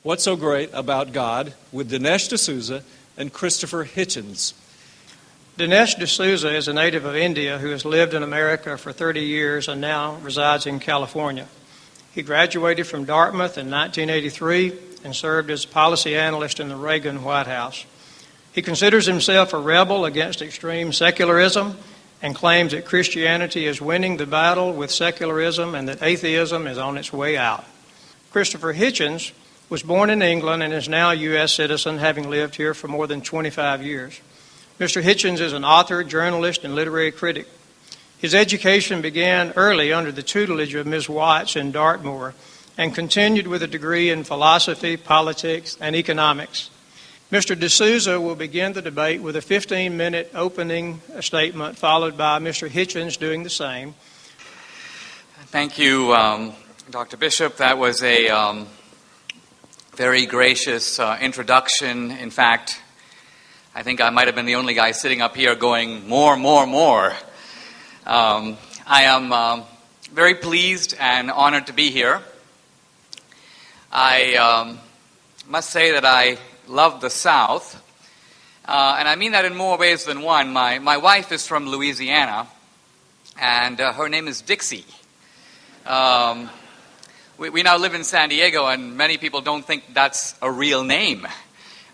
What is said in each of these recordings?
What's So Great About God with Dinesh D'Souza and Christopher Hitchens. Dinesh D'Souza is a native of India who has lived in America for 30 years and now resides in California. He graduated from Dartmouth in 1983 and served as policy analyst in the Reagan White House. He considers himself a rebel against extreme secularism and claims that Christianity is winning the battle with secularism and that atheism is on its way out. Christopher Hitchens was born in England and is now a U.S. citizen, having lived here for more than 25 years. Mr. Hitchens is an author, journalist, and literary critic. His education began early under the tutelage of Ms. Watts in Dartmoor and continued with a degree in philosophy, politics, and economics. Mr. D'Souza will begin the debate with a 15-minute opening statement, followed by Mr. Hitchens doing the same. Thank you, Dr. Bishop. That was a very gracious introduction. In fact, I think I might have been the only guy sitting up here going, more. I am very pleased and honored to be here. I must say that I love the South, and I mean that in more ways than one. My wife is from Louisiana, and her name is Dixie. We now live in San Diego, and many people don't think that's a real name.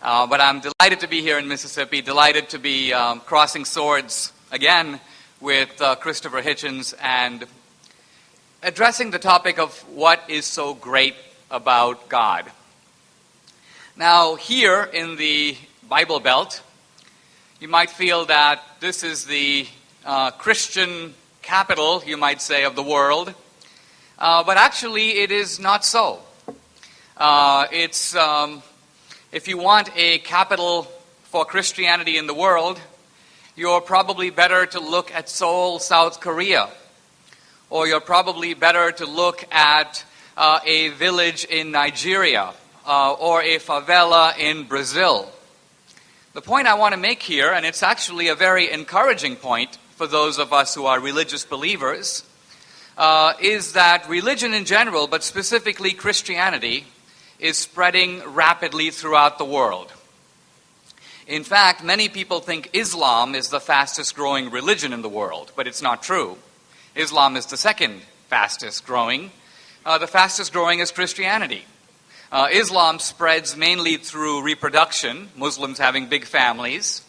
But I'm delighted to be here in Mississippi, delighted to be crossing swords again with Christopher Hitchens and addressing the topic of what is so great about God. Now, here in the Bible Belt, you might feel that this is the Christian capital, you might say, of the world. But actually, it is not so. If you want a capital for Christianity in the world, you're probably better to look at Seoul, South Korea. Or you're probably better to look at a village in Nigeria. Or a favela in Brazil. The point I want to make here, and it's actually a very encouraging point for those of us who are religious believers, is that religion in general, but specifically Christianity, is spreading rapidly throughout the world. In fact, many people think Islam is the fastest growing religion in the world, but it's not true. Islam is the second fastest growing. The fastest growing is Christianity. Islam spreads mainly through reproduction, Muslims having big families.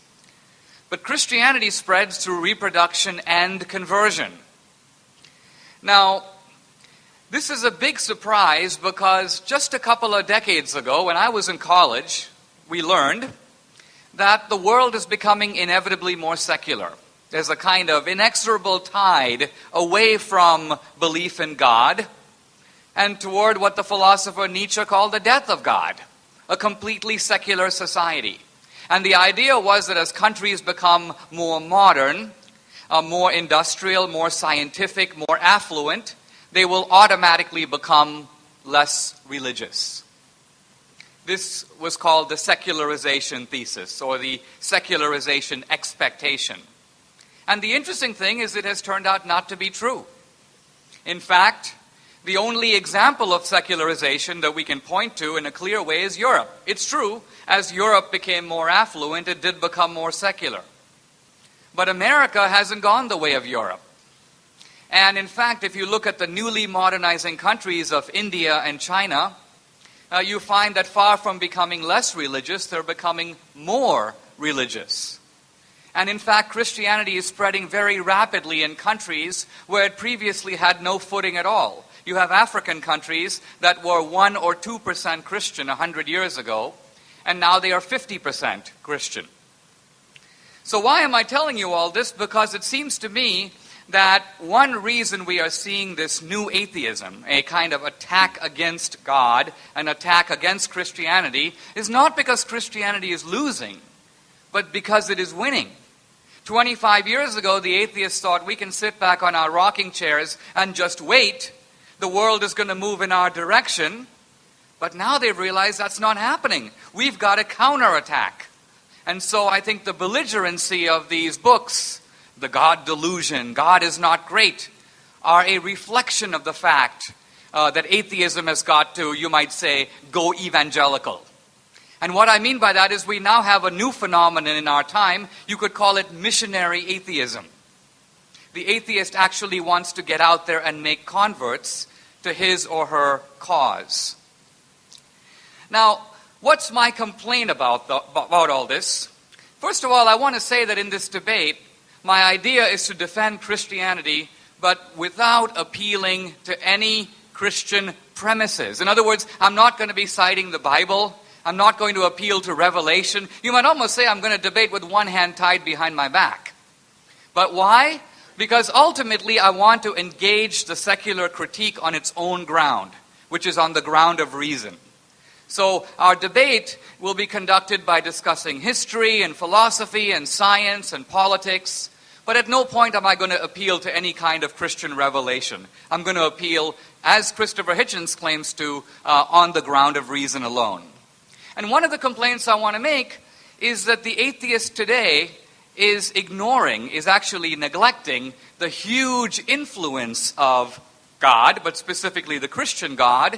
But Christianity spreads through reproduction and conversion. Now, this is a big surprise because just a couple of decades ago, when I was in college, we learned that the world is becoming inevitably more secular. There's a kind of inexorable tide away from belief in God and toward what the philosopher Nietzsche called the death of God, a completely secular society. And the idea was that as countries become more modern, more industrial, more scientific, more affluent, they will automatically become less religious. This was called the secularization thesis, or the secularization expectation. And the interesting thing is it has turned out not to be true. In fact, the only example of secularization that we can point to in a clear way is Europe. It's true, as Europe became more affluent, it did become more secular. But America hasn't gone the way of Europe. And in fact, if you look at the newly modernizing countries of India and China, you find that far from becoming less religious, they're becoming more religious. And in fact, Christianity is spreading very rapidly in countries where it previously had no footing at all. You have African countries that were 1 or 2% Christian 100 years ago, and now they are 50% Christian. So why am I telling you all this? Because it seems to me that one reason we are seeing this new atheism, a kind of attack against God, an attack against Christianity, is not because Christianity is losing, but because it is winning. 25 years ago, the atheists thought we can sit back on our rocking chairs and just wait. The world is going to move in our direction. But now they've realized that's not happening. We've got a counterattack. And so I think the belligerency of these books, the God delusion, God is not great, are a reflection of the fact that atheism has got to, you might say, go evangelical. And what I mean by that is we now have a new phenomenon in our time. You could call it missionary atheism. The atheist actually wants to get out there and make converts to his or her cause. Now, what's my complaint about all this? First of all, I want to say that in this debate, my idea is to defend Christianity, but without appealing to any Christian premises. In other words, I'm not going to be citing the Bible. I'm not going to appeal to Revelation. You might almost say I'm going to debate with one hand tied behind my back. But why? Because ultimately I want to engage the secular critique on its own ground, which is on the ground of reason. So our debate will be conducted by discussing history and philosophy and science and politics, but at no point am I going to appeal to any kind of Christian revelation. I'm going to appeal, as Christopher Hitchens claims to, on the ground of reason alone. And one of the complaints I want to make is that the atheist today is actually neglecting the huge influence of God, but specifically the Christian God,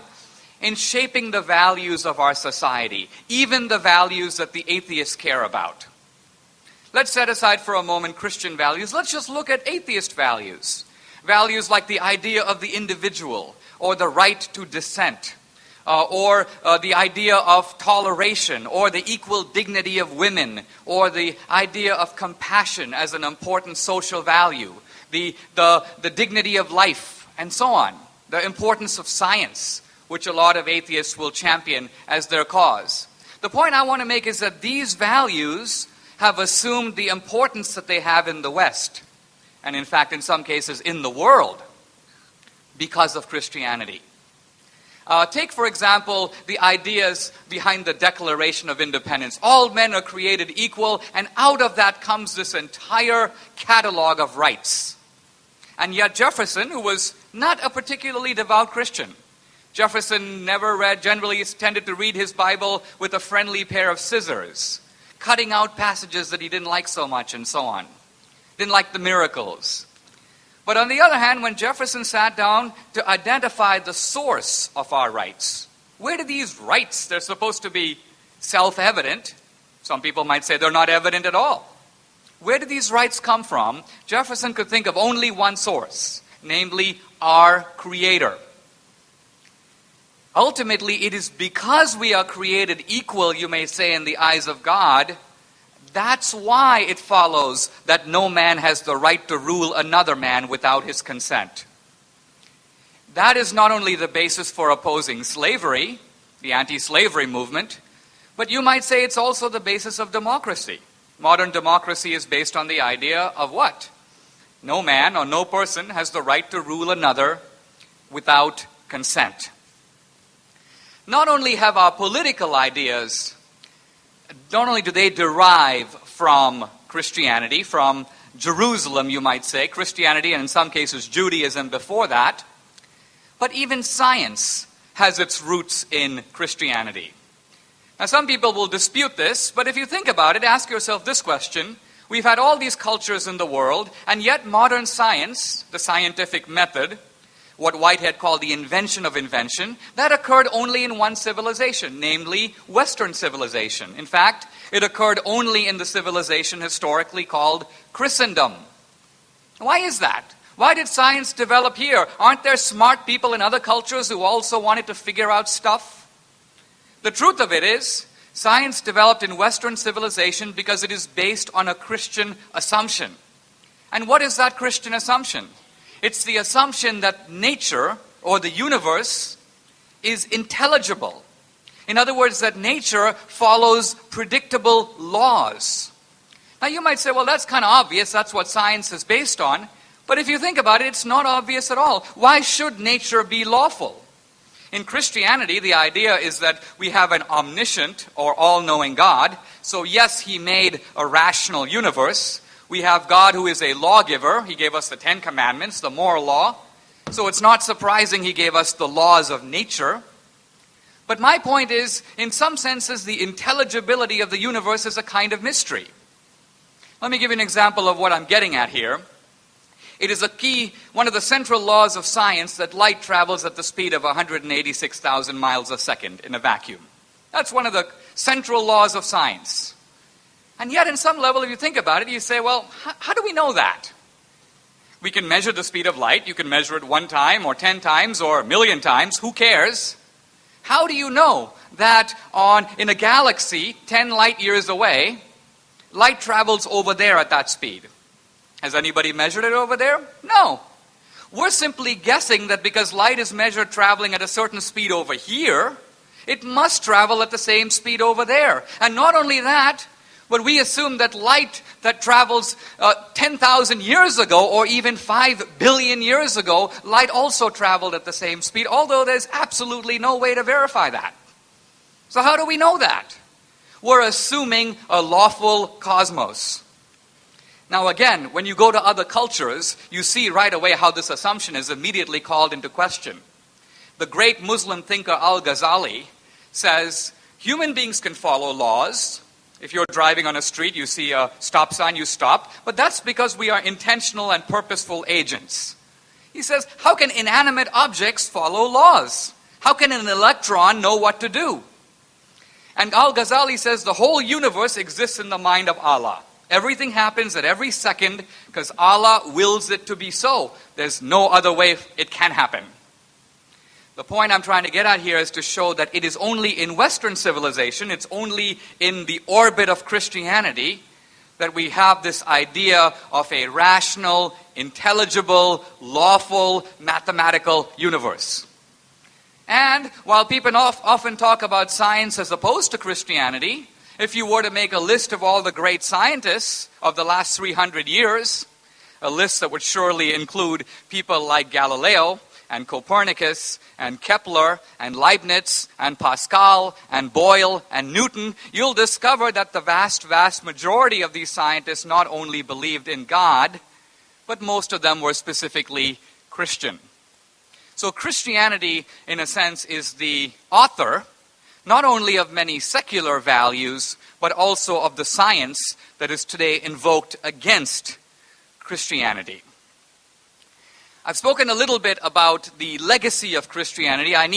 in shaping the values of our society, even the values that the atheists care about. Let's set aside for a moment Christian values. Let's just look at atheist values. Values like the idea of the individual, or the right to dissent, or the idea of toleration, or the equal dignity of women, or the idea of compassion as an important social value, the dignity of life, and so on. The importance of science, which a lot of atheists will champion as their cause. The point I want to make is that these values have assumed the importance that they have in the West, and in fact, in some cases, in the world, because of Christianity. Take, for example, the ideas behind the Declaration of Independence. All men are created equal, and out of that comes this entire catalog of rights. And yet Jefferson, who was not a particularly devout Christian, Jefferson generally tended to read his Bible with a friendly pair of scissors, cutting out passages that he didn't like so much and so on. Didn't like the miracles. But on the other hand, when Jefferson sat down to identify the source of our rights, where do these rights, they're supposed to be self-evident, some people might say they're not evident at all. Where do these rights come from? Jefferson could think of only one source, namely our Creator. Ultimately, it is because we are created equal, you may say, in the eyes of God. That's why it follows that no man has the right to rule another man without his consent. That is not only the basis for opposing slavery, the anti-slavery movement, but you might say it's also the basis of democracy. Modern democracy is based on the idea of what? No man or no person has the right to rule another without consent. Not only have our political ideas, not only do they derive from Christianity, from Jerusalem, you might say, Christianity, and in some cases Judaism before that, but even science has its roots in Christianity. Now, some people will dispute this, but if you think about it, ask yourself this question. We've had all these cultures in the world, and yet modern science, the scientific method, what Whitehead called the invention of invention, that occurred only in one civilization, namely Western civilization. In fact, it occurred only in the civilization historically called Christendom. Why is that? Why did science develop here? Aren't there smart people in other cultures who also wanted to figure out stuff? The truth of it is, science developed in Western civilization because it is based on a Christian assumption. And what is that Christian assumption? It's the assumption that nature, or the universe, is intelligible. In other words, that nature follows predictable laws. Now you might say, well, that's kind of obvious, that's what science is based on. But if you think about it, it's not obvious at all. Why should nature be lawful? In Christianity, the idea is that we have an omniscient or all-knowing God. So yes, He made a rational universe. We have God who is a lawgiver. He gave us the 10 Commandments, the moral law. So it's not surprising He gave us the laws of nature. But my point is, in some senses, the intelligibility of the universe is a kind of mystery. Let me give you an example of what I'm getting at here. It is one of the central laws of science that light travels at the speed of 186,000 miles a second in a vacuum. That's one of the central laws of science. And yet, in some level, if you think about it, you say, well, how do we know that? We can measure the speed of light. You can measure it 1 time or 10 times or 1,000,000 times. Who cares? How do you know that in a galaxy 10 light years away, light travels over there at that speed? Has anybody measured it over there? No. We're simply guessing that because light is measured traveling at a certain speed over here, it must travel at the same speed over there. And not only that, but we assume that light that travels 10,000 years ago or even 5 billion years ago, light also traveled at the same speed, although there's absolutely no way to verify that. So how do we know that? We're assuming a lawful cosmos. Now again, when you go to other cultures, you see right away how this assumption is immediately called into question. The great Muslim thinker Al-Ghazali says, human beings can follow laws. If you're driving on a street, you see a stop sign, you stop. But that's because we are intentional and purposeful agents. He says, how can inanimate objects follow laws? How can an electron know what to do? And Al-Ghazali says the whole universe exists in the mind of Allah. Everything happens at every second because Allah wills it to be so. There's no other way it can happen. The point I'm trying to get at here is to show that it is only in Western civilization, it's only in the orbit of Christianity that we have this idea of a rational, intelligible, lawful, mathematical universe. And while people often talk about science as opposed to Christianity, if you were to make a list of all the great scientists of the last 300 years, a list that would surely include people like Galileo and Copernicus and Kepler and Leibniz and Pascal and Boyle and Newton, you'll discover that the vast, vast majority of these scientists not only believed in God, but most of them were specifically Christian. So Christianity, in a sense, is the author not only of many secular values, but also of the science that is today invoked against Christianity. I've spoken a little bit about the legacy of Christianity. I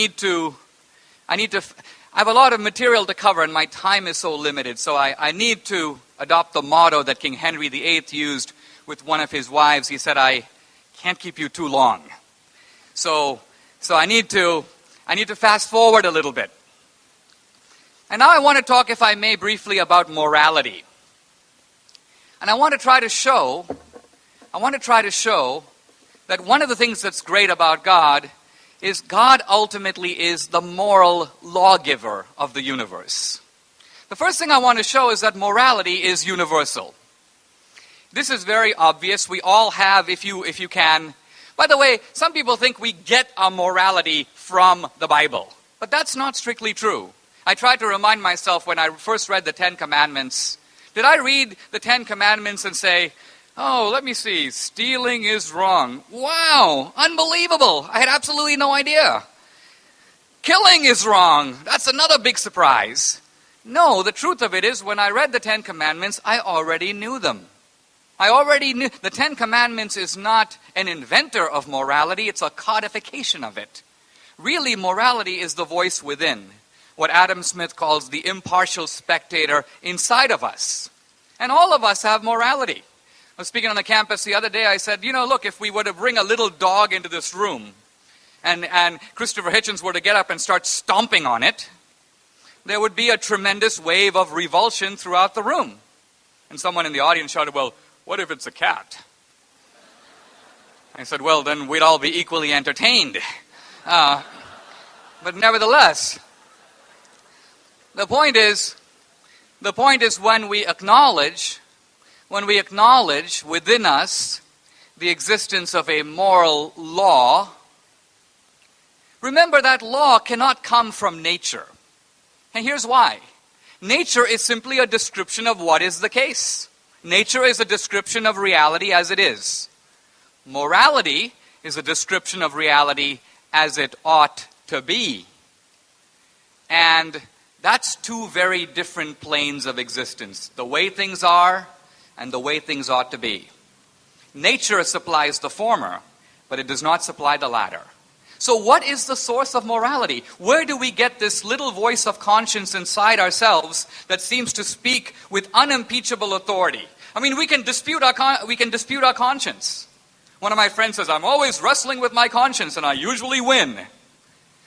have a lot of material to cover and my time is so limited, so I need to adopt the motto that King Henry VIII used with one of his wives. He said, I can't keep you too long. So I need to fast forward a little bit. And now I want to talk, if I may, briefly about morality. And I want to try to show that one of the things that's great about God is God ultimately is the moral lawgiver of the universe. The first thing I want to show is that morality is universal. This is very obvious. We all have, if you can. By the way, some people think we get our morality from the Bible, but that's not strictly true. I tried to remind myself when I first read the 10 Commandments, did I read the 10 Commandments and say, oh, let me see, stealing is wrong. Wow, unbelievable. I had absolutely no idea. Killing is wrong. That's another big surprise. No, the truth of it is when I read the 10 Commandments, I already knew them. I already knew. The 10 Commandments is not an inventor of morality, it's a codification of it. Really, morality is the voice within, what Adam Smith calls the impartial spectator inside of us. And all of us have morality. I was speaking on the campus the other day, I said, look, if we were to bring a little dog into this room, and Christopher Hitchens were to get up and start stomping on it, there would be a tremendous wave of revulsion throughout the room. And someone in the audience shouted, well, what if it's a cat? I said, well, then we'd all be equally entertained. But nevertheless, the point is when we acknowledge within us the existence of a moral law, remember that law cannot come from nature. And here's why. Nature is simply a description of what is the case. Nature is a description of reality as it is. Morality is a description of reality as it ought to be. And that's two very different planes of existence. The way things are and the way things ought to be. Nature supplies the former, but it does not supply the latter. So what is the source of morality? Where do we get this little voice of conscience inside ourselves that seems to speak with unimpeachable authority? I mean, we can dispute our conscience. One of my friends says, I'm always wrestling with my conscience and I usually win.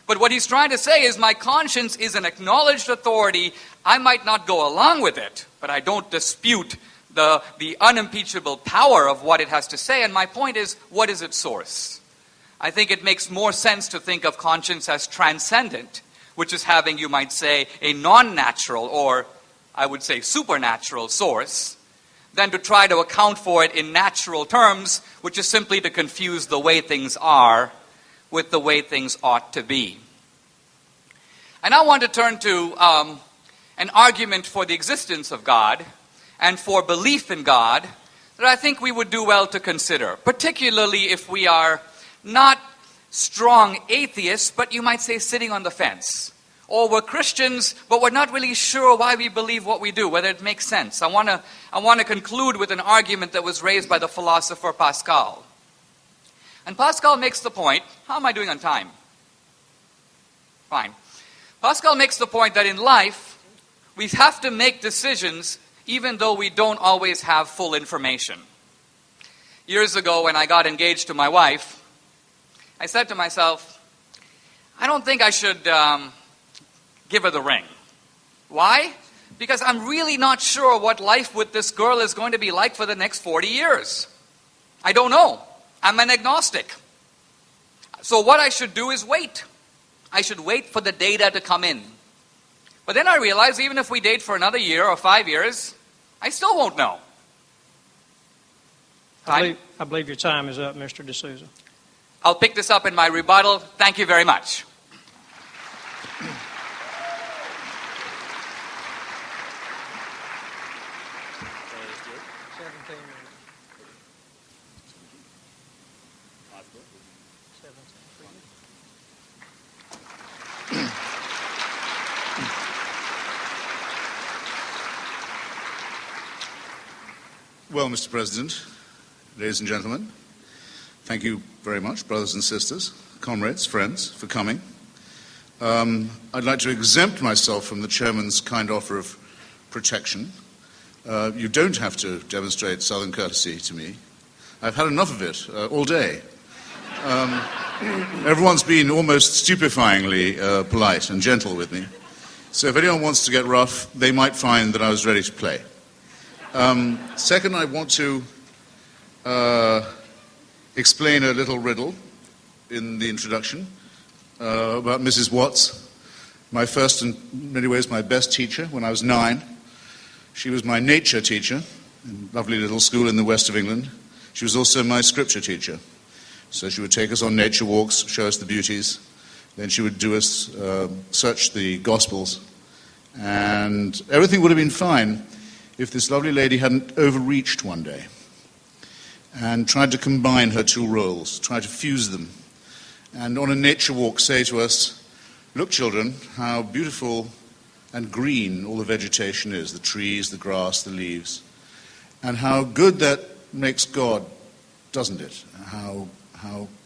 But what he's trying to say is my conscience is an acknowledged authority. I might not go along with it, but I don't dispute the unimpeachable power of what it has to say. And my point is, what is its source? I think it makes more sense to think of conscience as transcendent, which is having, you might say, a non-natural or, I would say, supernatural source, than to try to account for it in natural terms, which is simply to confuse the way things are with the way things ought to be. I now want to turn to an argument for the existence of God and for belief in God that I think we would do well to consider, particularly if we are not strong atheists, but you might say sitting on the fence. Or we're Christians, but we're not really sure why we believe what we do, whether it makes sense. I want to conclude with an argument that was raised by the philosopher Pascal. And Pascal makes the point, how am I doing on time? Fine. Pascal makes the point that in life, we have to make decisions even though we don't always have full information. Years ago, when I got engaged to my wife, I said to myself, I don't think I should give her the ring. Why? Because I'm really not sure what life with this girl is going to be like for the next 40 years. I don't know. I'm an agnostic. So what I should do is wait. I should wait for the data to come in. But then I realized even if we date for another year or 5 years, I still won't know. I believe your time is up, Mr. D'Souza. I'll pick this up in my rebuttal. Thank you very much. Well, Mr. President, ladies and gentlemen, thank you very much, brothers and sisters, comrades, friends, for coming. I'd like to exempt myself from the chairman's kind offer of protection. You don't have to demonstrate Southern courtesy to me. I've had enough of it all day. Everyone's been almost stupefyingly polite and gentle with me. So if anyone wants to get rough, they might find that I was ready to play. Second, I want to explain a little riddle in the introduction about Mrs. Watts, my first and in many ways my best teacher when I was 9. She was my nature teacher in a lovely little school in the west of England. She was also my scripture teacher. So she would take us on nature walks, show us the beauties. Then she would do us search the Gospels. And everything would have been fine if this lovely lady hadn't overreached one day and tried to combine her two roles, tried to fuse them, and on a nature walk say to us, look, children, how beautiful and green all the vegetation is, the trees, the grass, the leaves, and how good that makes God, doesn't it? How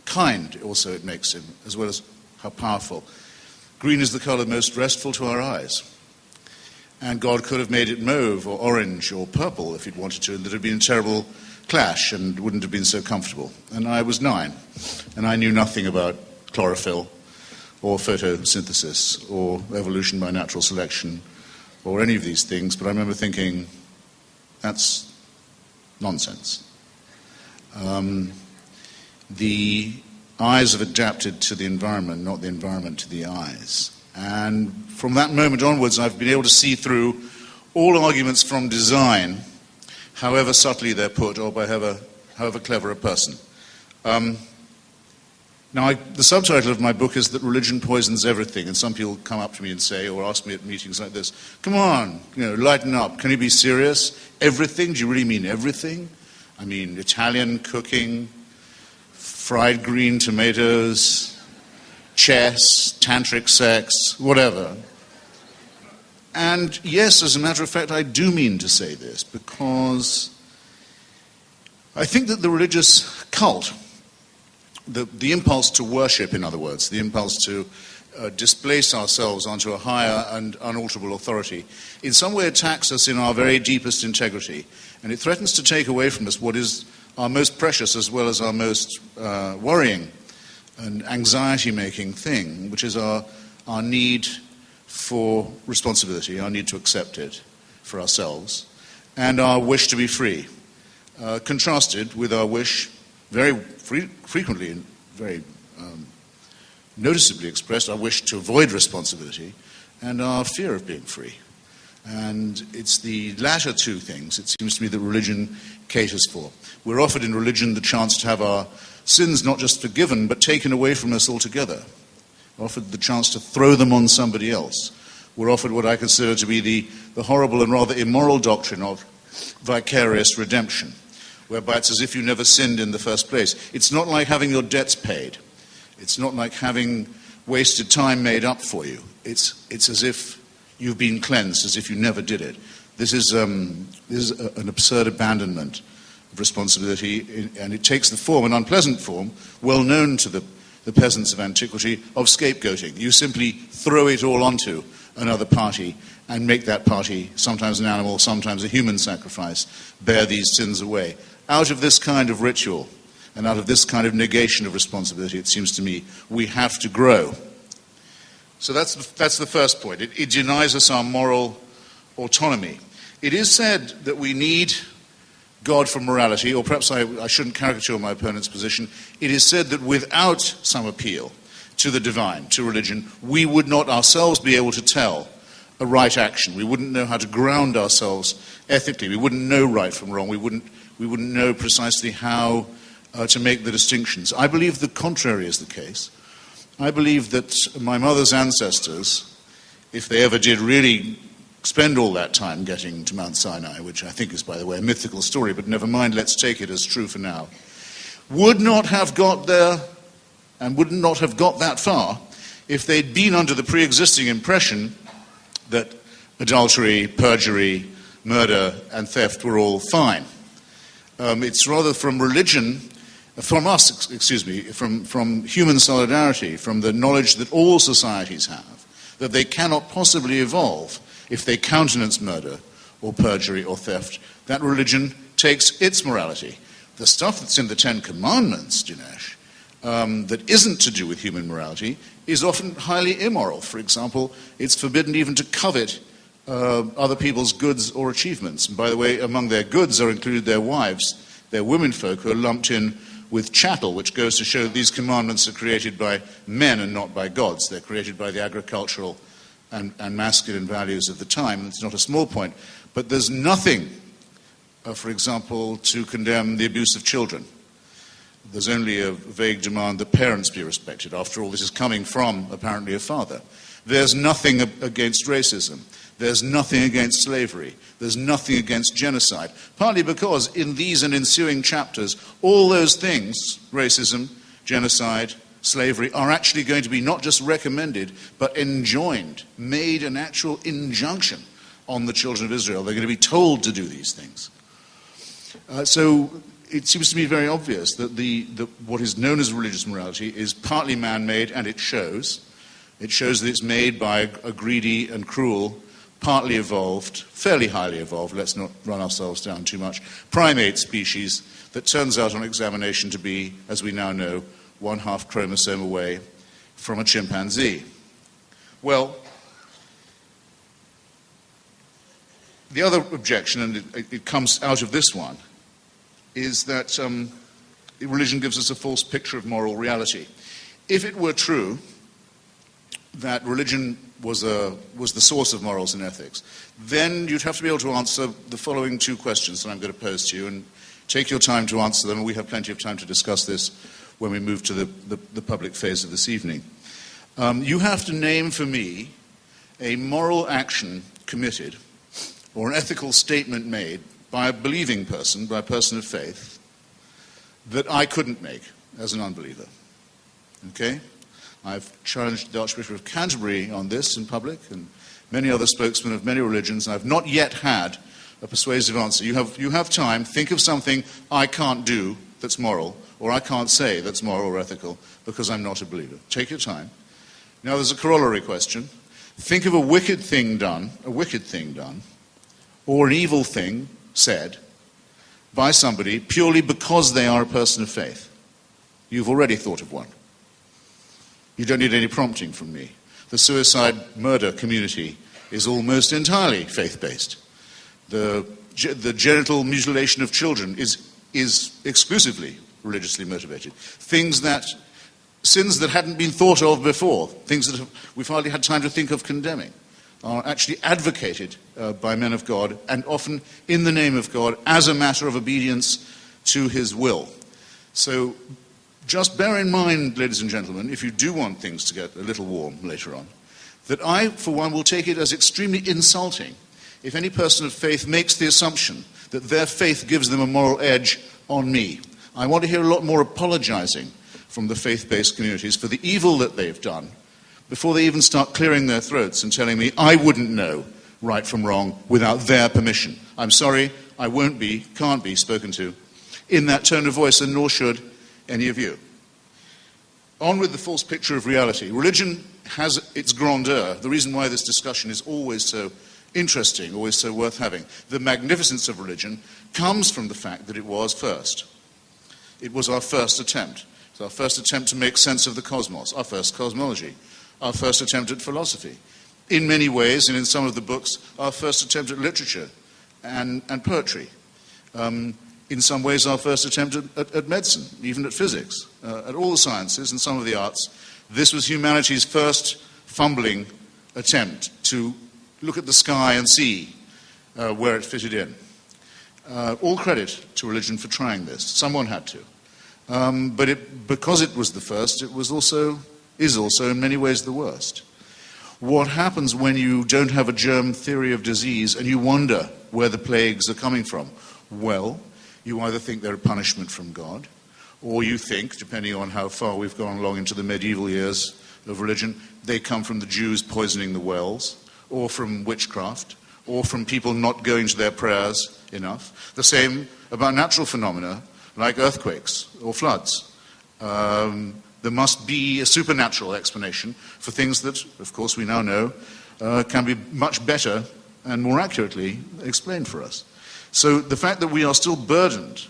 kind also it makes him, as well as how powerful. Green is the color most restful to our eyes. And God could have made it mauve or orange or purple if he'd wanted to, and there'd have been a terrible clash and wouldn't have been so comfortable. And I was 9, and I knew nothing about chlorophyll or photosynthesis or evolution by natural selection or any of these things, but I remember thinking, that's nonsense. The eyes have adapted to the environment, not the environment to the eyes. And from that moment onwards, I've been able to see through all arguments from design, however subtly they're put, or by however clever a person. Now, the subtitle of my book is that religion poisons everything, and some people come up to me and say, or ask me at meetings like this, come on, lighten up, can you be serious? Everything? Do you really mean everything? I mean Italian cooking, fried green tomatoes, chess, tantric sex, whatever. And yes, as a matter of fact, I do mean to say this, because I think that the religious cult, the impulse to worship, in other words, the impulse to displace ourselves onto a higher and unalterable authority, in some way attacks us in our very deepest integrity, and it threatens to take away from us what is our most precious as well as our most worrying and anxiety-making thing, which is our need for responsibility, our need to accept it for ourselves, and our wish to be free, contrasted with our wish, very frequently and very noticeably expressed, our wish to avoid responsibility and our fear of being free. And it's the latter two things, it seems to me, that religion caters for. We're offered in religion the chance to have our sins not just forgiven, but taken away from us altogether. We're offered the chance to throw them on somebody else. We're offered what I consider to be the horrible and rather immoral doctrine of vicarious redemption, whereby it's as if you never sinned in the first place. It's not like having your debts paid. It's not like having wasted time made up for you. It's as if you've been cleansed, as if you never did it. This is an absurd abandonment of responsibility, and it takes the form, an unpleasant form, well known to the peasants of antiquity, of scapegoating. You simply throw it all onto another party and make that party, sometimes an animal, sometimes a human sacrifice, bear these sins away. Out of this kind of ritual, and out of this kind of negation of responsibility, it seems to me, we have to grow. So that's the first point. It denies us our moral autonomy. It is said that we need God for morality, or perhaps I shouldn't caricature my opponent's position. It is said that without some appeal to the divine, to religion, we would not ourselves be able to tell a right action. We wouldn't know how to ground ourselves ethically. We wouldn't know right from wrong. We wouldn't know precisely how to make the distinctions. I believe the contrary is the case. I believe that my mother's ancestors, if they ever did really spend all that time getting to Mount Sinai, which I think is, by the way, a mythical story, but never mind, let's take it as true for now, would not have got there and would not have got that far if they'd been under the pre-existing impression that adultery, perjury, murder, and theft were all fine. It's rather from religion, from us, from human solidarity, from the knowledge that all societies have, that they cannot possibly evolve if they countenance murder or perjury or theft. That religion takes its morality. The stuff that's in the Ten Commandments, Dinesh, that isn't to do with human morality is often highly immoral. For example, it's forbidden even to covet other people's goods or achievements. And by the way, among their goods are included their wives, their womenfolk, who are lumped in with chattel, which goes to show that these commandments are created by men and not by gods. They're created by the agricultural and masculine values of the time. It's not a small point. But there's nothing, for example, to condemn the abuse of children. There's only a vague demand that parents be respected. After all, this is coming from, apparently, a father. There's nothing against racism. There's nothing against slavery. There's nothing against genocide. Partly because in these and ensuing chapters, all those things, racism, genocide, slavery, are actually going to be not just recommended, but enjoined, made an actual injunction on the children of Israel. They're going to be told to do these things. So it seems to me very obvious that what is known as religious morality is partly man-made, and it shows. It shows that it's made by a greedy and cruel, partly evolved, fairly highly evolved, let's not run ourselves down too much, primate species that turns out on examination to be, as we now know, 1/2 chromosome away from a chimpanzee. Well, the other objection, and it comes out of this one, is that religion gives us a false picture of moral reality. If it were true that religion was the source of morals and ethics, then you'd have to be able to answer the following two questions that I'm going to pose to you, and take your time to answer them, and we have plenty of time to discuss this when we move to the public phase of this evening. You have to name for me a moral action committed or an ethical statement made by a believing person, by a person of faith, that I couldn't make as an unbeliever. Okay? I've challenged the Archbishop of Canterbury on this in public, and many other spokesmen of many religions. I've not yet had a persuasive answer. You have time. Think of something I can't do that's moral, or I can't say that's moral or ethical, because I'm not a believer. Take your time. Now there's a corollary question. Think of a wicked thing done, or an evil thing said by somebody purely because they are a person of faith. You've already thought of one. You don't need any prompting from me. The suicide murder community is almost entirely faith-based. The genital mutilation of children is exclusively religiously motivated. Sins that hadn't been thought of before, things that we've hardly had time to think of condemning, are actually advocated by men of God, and often in the name of God, as a matter of obedience to his will. So just bear in mind, ladies and gentlemen, if you do want things to get a little warm later on, that I, for one, will take it as extremely insulting if any person of faith makes the assumption that their faith gives them a moral edge on me. I want to hear a lot more apologizing from the faith-based communities for the evil that they've done before they even start clearing their throats and telling me I wouldn't know right from wrong without their permission. I'm sorry, I can't be spoken to in that tone of voice, and nor should any of you. On with the false picture of reality. Religion has its grandeur. The reason why this discussion is always so interesting, always so worth having. The magnificence of religion comes from the fact that it was first. It was our first attempt. It's our first attempt to make sense of the cosmos, our first cosmology, our first attempt at philosophy. In many ways, and in some of the books, our first attempt at literature and poetry. In some ways, our first attempt at medicine, even at physics, at all the sciences and some of the arts. This was humanity's first fumbling attempt to look at the sky and see where it fitted in. All credit to religion for trying this. Someone had to. But because it was the first, is also in many ways the worst. What happens when you don't have a germ theory of disease and you wonder where the plagues are coming from? Well, you either think they're a punishment from God, or you think, depending on how far we've gone along into the medieval years of religion, they come from the Jews poisoning the wells, or from witchcraft, or from people not going to their prayers enough. The same about natural phenomena like earthquakes or floods. There must be a supernatural explanation for things that, of course, we now know can be much better and more accurately explained for us. So the fact that we are still burdened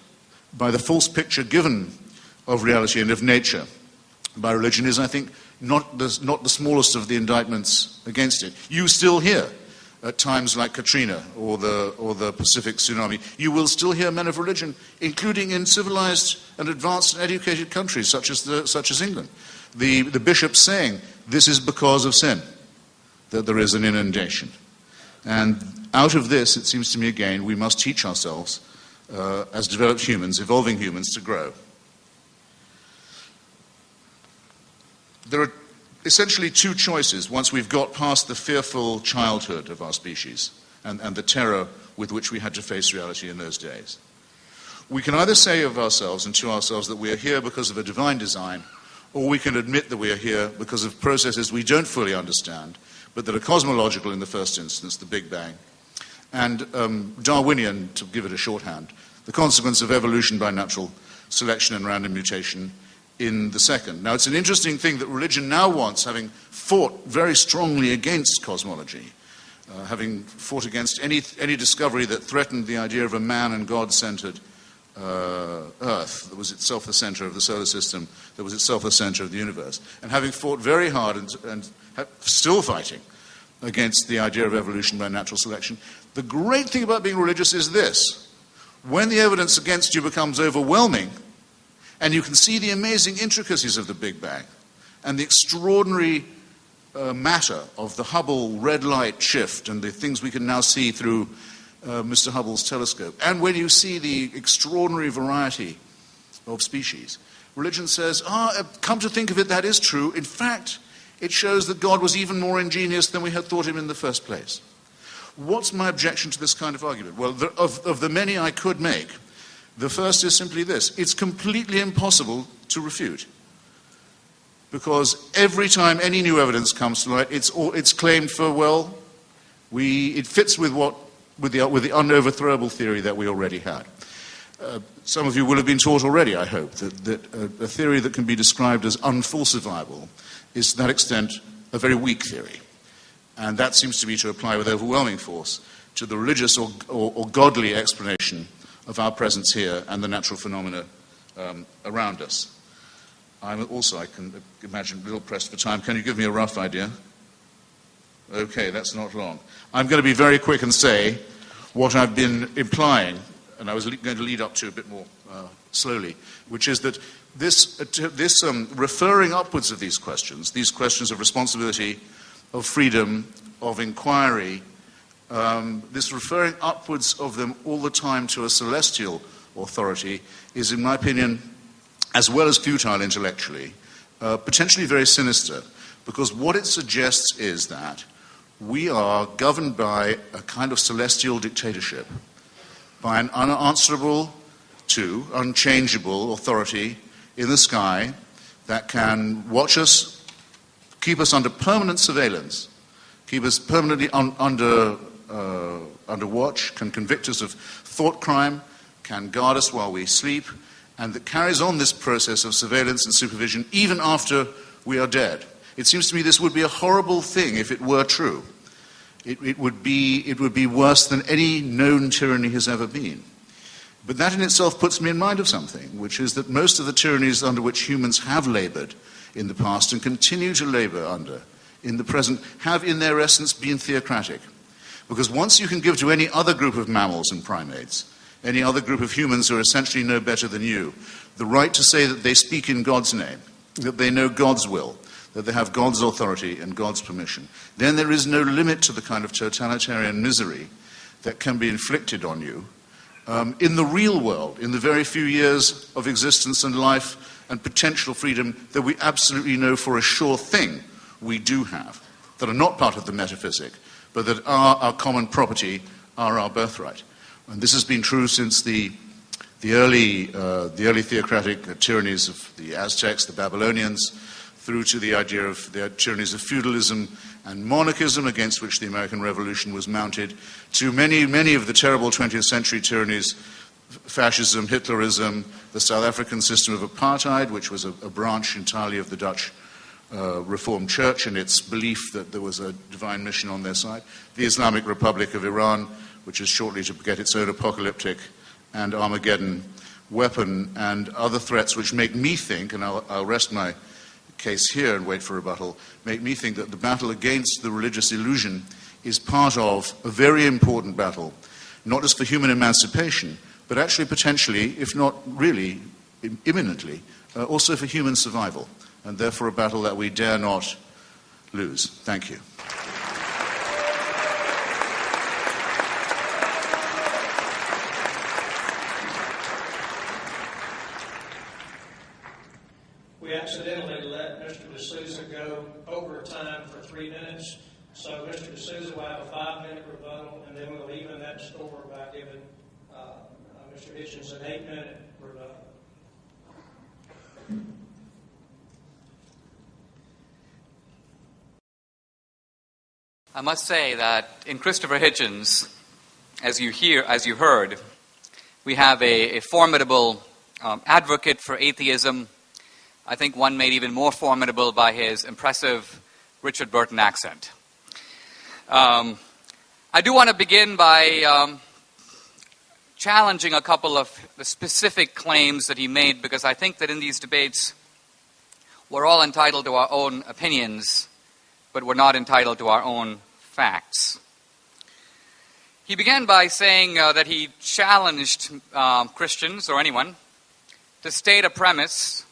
by the false picture given of reality and of nature by religion is, I think, not the smallest of the indictments against it. You still hear at times like Katrina or the Pacific tsunami, you will still hear men of religion, including in civilized and advanced and educated countries such as England, the bishops saying, this is because of sin that there is an inundation. And out of this, it seems to me again, we must teach ourselves as developed humans, evolving humans, to grow. There are essentially two choices once we've got past the fearful childhood of our species and the terror with which we had to face reality in those days. We can either say of ourselves and to ourselves that we are here because of a divine design, or we can admit that we are here because of processes we don't fully understand, but that are cosmological in the first instance, the Big Bang, and Darwinian, to give it a shorthand, the consequence of evolution by natural selection and random mutation in the second. Now, it's an interesting thing that religion now wants, having fought very strongly against cosmology, having fought against any discovery that threatened the idea of a man and God-centered Earth that was itself the center of the solar system, that was itself the center of the universe, and having fought very hard and still fighting against the idea of evolution by natural selection. The great thing about being religious is this: when the evidence against you becomes overwhelming, and you can see the amazing intricacies of the Big Bang and the extraordinary matter of the Hubble red light shift and the things we can now see through Mr. Hubble's telescope, and when you see the extraordinary variety of species, religion says, come to think of it, that is true. In fact, it shows that God was even more ingenious than we had thought him in the first place. What's my objection to this kind of argument? Well, of the many I could make, the first is simply this: it's completely impossible to refute. Because every time any new evidence comes to light, it's claimed for, it fits with what with the unoverthrowable theory that we already had. Some of you will have been taught already, I hope, that a theory that can be described as unfalsifiable is to that extent a very weak theory. And that seems to me to apply with overwhelming force to the religious or godly explanation of our presence here and the natural phenomena around us. I can imagine, a little pressed for time. Can you give me a rough idea? Okay, that's not long. I'm going to be very quick and say what I've been implying, and I was going to lead up to a bit more slowly, which is that this referring upwards of these questions of responsibility, of freedom, of inquiry, this referring upwards of them all the time to a celestial authority is, in my opinion, as well as futile intellectually, potentially very sinister, because what it suggests is that we are governed by a kind of celestial dictatorship, by an unanswerable to unchangeable authority in the sky that can watch us, keep us under permanent surveillance, keep us permanently under watch, can convict us of thought crime, can guard us while we sleep, and that carries on this process of surveillance and supervision even after we are dead. It seems to me this would be a horrible thing if it were true. It would be worse than any known tyranny has ever been. But that in itself puts me in mind of something, which is that most of the tyrannies under which humans have labored in the past and continue to labor under in the present have in their essence been theocratic. Because once you can give to any other group of mammals and primates, any other group of humans who are essentially no better than you, the right to say that they speak in God's name, that they know God's will, that they have God's authority and God's permission, then there is no limit to the kind of totalitarian misery that can be inflicted on you in the real world, in the very few years of existence and life and potential freedom that we absolutely know for a sure thing we do have, that are not part of the metaphysic, but that are our common property, are our birthright. And this has been true since the early theocratic tyrannies of the Aztecs, the Babylonians, through to the idea of the tyrannies of feudalism and monarchism against which the American Revolution was mounted, to many of the terrible 20th century tyrannies, fascism, Hitlerism, the South African system of apartheid, which was a branch entirely of the Dutch Reformed Church and its belief that there was a divine mission on their side, the Islamic Republic of Iran, which is shortly to get its own apocalyptic and Armageddon weapon, and other threats which make me think, and I'll rest my case here and wait for rebuttal, make me think that the battle against the religious illusion is part of a very important battle, not just for human emancipation, but actually potentially, if not really imminently, also for human survival, and therefore a battle that we dare not lose. Thank you. We accidentally let Mr. D'Souza go over time for 3 minutes, so Mr. D'Souza will have a 5-minute rebuttal, and then we'll even that score by giving Mr. Hitchens an 8-minute rebuttal. I must say that in Christopher Hitchens, as you heard, we have a formidable advocate for atheism. I think one made even more formidable by his impressive Richard Burton accent. I do want to begin by challenging a couple of the specific claims that he made, because I think that in these debates we're all entitled to our own opinions, but we're not entitled to our own facts. He began by saying that he challenged Christians, or anyone, to state a premise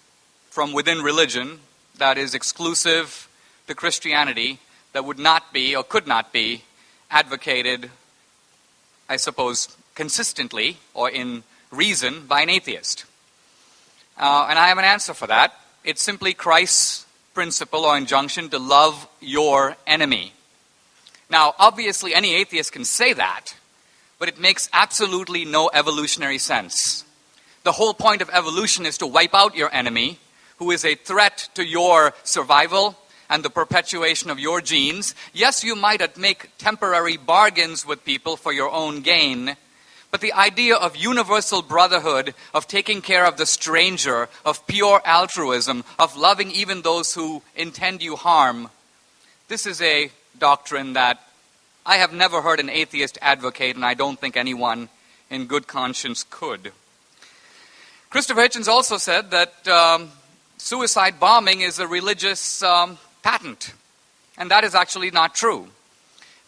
from within religion that is exclusive to Christianity, that would not be or could not be advocated, I suppose, consistently or in reason by an atheist. And I have an answer for that. It's simply Christ's principle or injunction to love your enemy. Now, obviously, any atheist can say that, but it makes absolutely no evolutionary sense. The whole point of evolution is to wipe out your enemy, who is a threat to your survival and the perpetuation of your genes. Yes, you might make temporary bargains with people for your own gain, but the idea of universal brotherhood, of taking care of the stranger, of pure altruism, of loving even those who intend you harm, this is a doctrine that I have never heard an atheist advocate, and I don't think anyone in good conscience could. Christopher Hitchens also said that suicide bombing is a religious patent, and that is actually not true.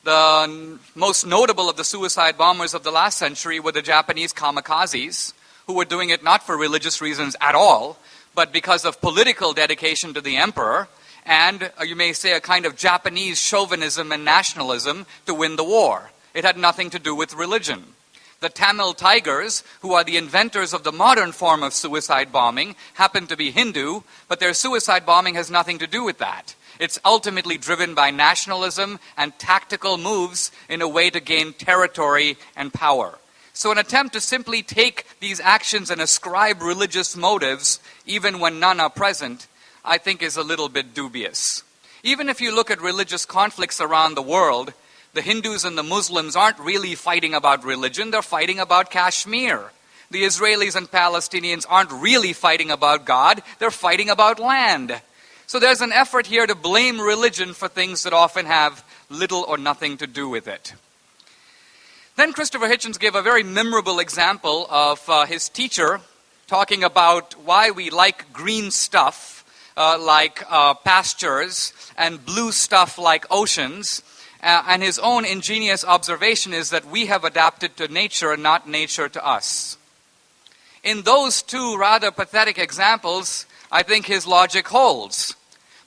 The most notable of the suicide bombers of the last century were the Japanese kamikazes, who were doing it not for religious reasons at all, but because of political dedication to the emperor, and you may say a kind of Japanese chauvinism and nationalism to win the war. It had nothing to do with religion. The Tamil Tigers, who are the inventors of the modern form of suicide bombing, happen to be Hindu, but their suicide bombing has nothing to do with that. It's ultimately driven by nationalism and tactical moves in a way to gain territory and power. So an attempt to simply take these actions and ascribe religious motives, even when none are present, I think is a little bit dubious. Even if you look at religious conflicts around the world, the Hindus and the Muslims aren't really fighting about religion, they're fighting about Kashmir. The Israelis and Palestinians aren't really fighting about God, they're fighting about land. So there's an effort here to blame religion for things that often have little or nothing to do with it. Then Christopher Hitchens gave a very memorable example of his teacher talking about why we like green stuff, like pastures, and blue stuff like oceans. And his own ingenious observation is that we have adapted to nature and not nature to us. In those two rather pathetic examples, I think his logic holds.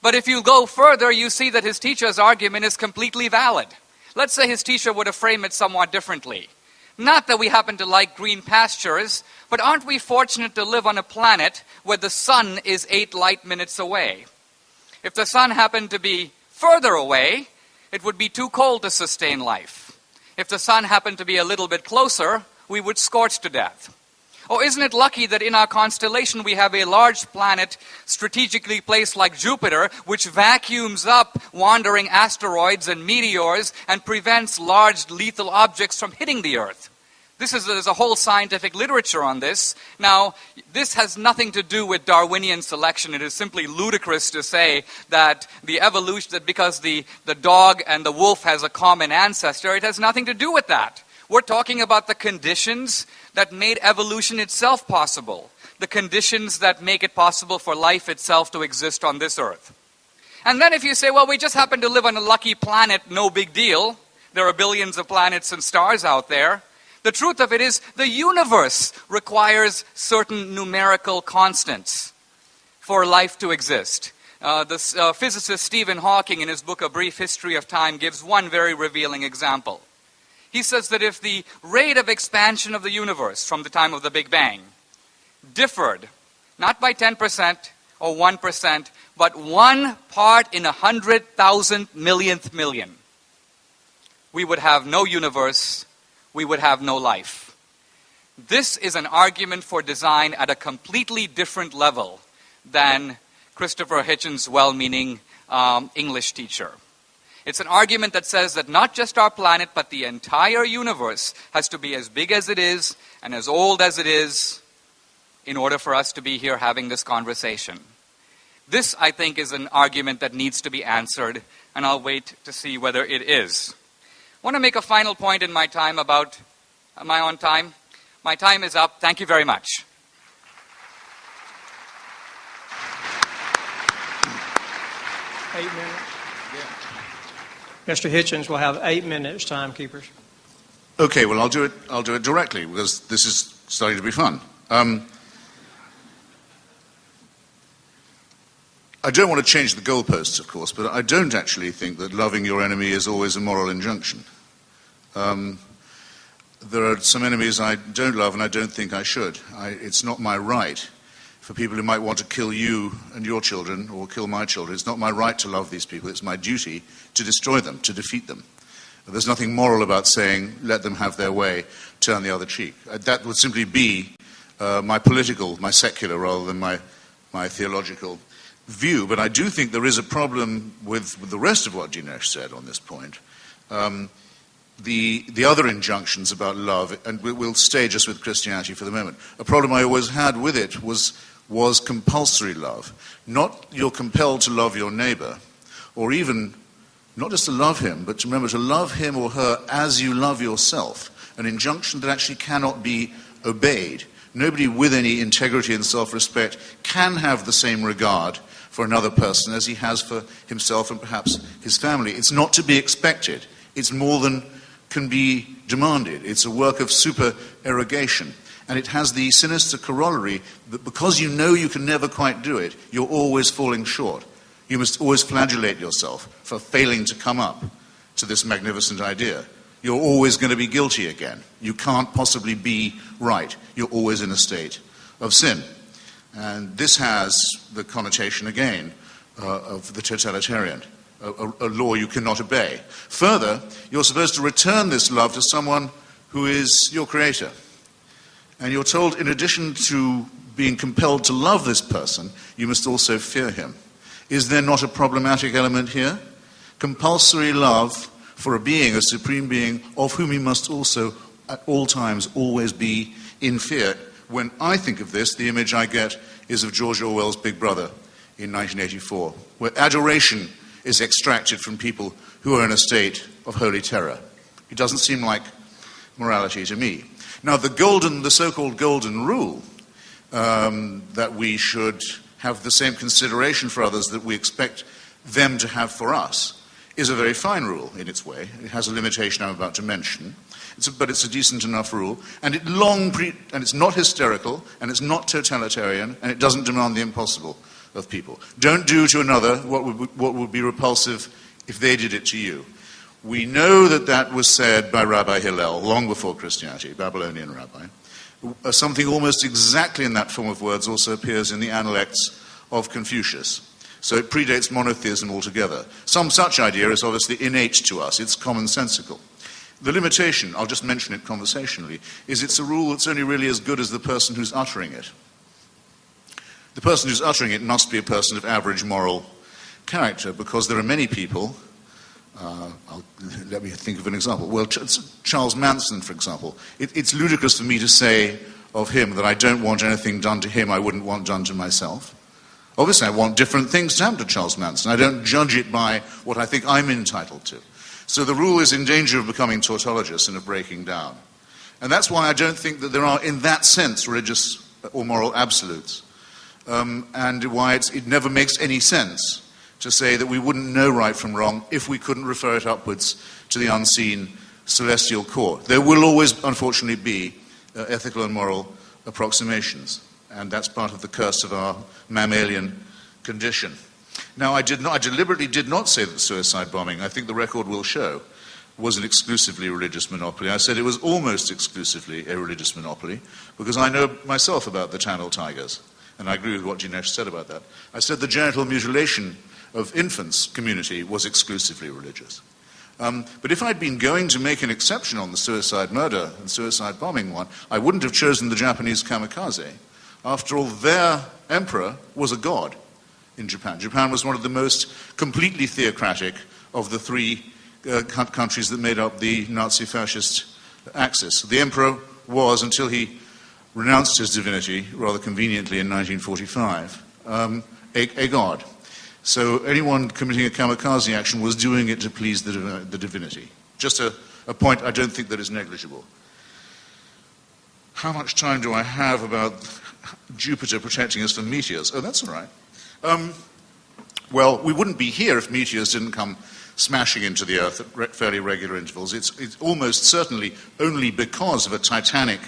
But if you go further, you see that his teacher's argument is completely valid. Let's say his teacher would have framed it somewhat differently. Not that we happen to like green pastures, but aren't we fortunate to live on a planet where the sun is 8 light minutes away? If the sun happened to be further away, it would be too cold to sustain life. If the sun happened to be a little bit closer, we would scorch to death. Or isn't it lucky that in our constellation we have a large planet strategically placed like Jupiter, which vacuums up wandering asteroids and meteors and prevents large lethal objects from hitting the Earth? There's a whole scientific literature on this. Now, this has nothing to do with Darwinian selection. It is simply ludicrous to say that the evolution, that because the dog and the wolf has a common ancestor, it has nothing to do with that. We're talking about the conditions that made evolution itself possible, the conditions that make it possible for life itself to exist on this Earth. And then if you say, well, we just happen to live on a lucky planet, no big deal. There are billions of planets and stars out there. The truth of it is the universe requires certain numerical constants for life to exist. The physicist Stephen Hawking, in his book A Brief History of Time, gives one very revealing example. He says that if the rate of expansion of the universe from the time of the Big Bang differed, not by 10% or 1%, but 1 part in 100,000 millionth million, we would have no universe, we would have no life. This is an argument for design at a completely different level than Christopher Hitchens' well-meaning English teacher. It's an argument that says that not just our planet, but the entire universe has to be as big as it is and as old as it is in order for us to be here having this conversation. This, I think, is an argument that needs to be answered, and I'll wait to see whether it is. I want to make a final point in my time about my own time. My time is up. Thank you very much. Eight minutes. Mr. Hitchens will have 8 minutes, timekeepers. Okay, well, I'll do it directly, because this is starting to be fun. I don't want to change the goalposts, of course, but I don't actually think that loving your enemy is always a moral injunction. There are some enemies I don't love, and I don't think I should. It's not my right for people who might want to kill you and your children or kill my children. It's not my right to love these people. It's my duty to destroy them, to defeat them. There's nothing moral about saying, let them have their way, turn the other cheek. That would simply be my political, my secular, rather than my theological view, but I do think there is a problem with the rest of what Dinesh said on this point. The other injunctions about love, and we'll stay just with Christianity for the moment. A problem I always had with it was compulsory love. Not you're compelled to love your neighbor, or even not just to love him, but to remember to love him or her as you love yourself. An injunction that actually cannot be obeyed. Nobody with any integrity and self-respect can have the same regard for another person as he has for himself and perhaps his family. It's not to be expected. It's more than can be demanded. It's a work of supererogation. And it has the sinister corollary that because you know you can never quite do it, you're always falling short. You must always flagellate yourself for failing to come up to this magnificent idea. You're always going to be guilty again. You can't possibly be right. You're always in a state of sin. And this has the connotation, again, of the totalitarian, a law you cannot obey. Further, you're supposed to return this love to someone who is your creator. And you're told, in addition to being compelled to love this person, you must also fear him. Is there not a problematic element here? Compulsory love for a being, a supreme being, of whom you must also, at all times, always be in fear. When I think of this, the image I get is of George Orwell's Big Brother in 1984, where adoration is extracted from people who are in a state of holy terror. It doesn't seem like morality to me. Now, the so-called golden rule, that we should have the same consideration for others that we expect them to have for us, is a very fine rule in its way. It has a limitation I'm about to mention, but it's a decent enough rule, and and it's not hysterical, and it's not totalitarian, and it doesn't demand the impossible of people. Don't do to another what would be repulsive if they did it to you. We know that was said by Rabbi Hillel long before Christianity, Babylonian rabbi. Something almost exactly in that form of words also appears in the Analects of Confucius. So it predates monotheism altogether. Some such idea is obviously innate to us. It's commonsensical. The limitation, I'll just mention it conversationally, is it's a rule that's only really as good as the person who's uttering it. The person who's uttering it must be a person of average moral character, because there are many people. Let me think of an example. Well, Charles Manson, for example. It's ludicrous for me to say of him that I don't want anything done to him I wouldn't want done to myself. Obviously, I want different things to happen to Charles Manson. I don't judge it by what I think I'm entitled to. So the rule is in danger of becoming tautologous and of breaking down. And that's why I don't think that there are, in that sense, religious or moral absolutes. And why it never makes any sense to say that we wouldn't know right from wrong if we couldn't refer it upwards to the unseen celestial core. There will always, unfortunately, be ethical and moral approximations, and that's part of the curse of our mammalian condition. Now, I deliberately did not say that suicide bombing, I think the record will show, was an exclusively religious monopoly. I said it was almost exclusively a religious monopoly, because I know myself about the Tamil Tigers, and I agree with what Dinesh said about that. I said the genital mutilation of infants community was exclusively religious. But if I'd been going to make an exception on the suicide murder and suicide bombing one, I wouldn't have chosen the Japanese kamikaze. After all, their emperor was a god in Japan. Japan was one of the most completely theocratic of the three countries that made up the Nazi-fascist axis. The emperor was, until he renounced his divinity, rather conveniently in 1945, a god. So anyone committing a kamikaze action was doing it to please the divinity. Just a point I don't think that is negligible. How much time do I have about Jupiter protecting us from meteors? Oh, that's all right. Well, we wouldn't be here if meteors didn't come smashing into the Earth at fairly regular intervals. It's almost certainly only because of a titanic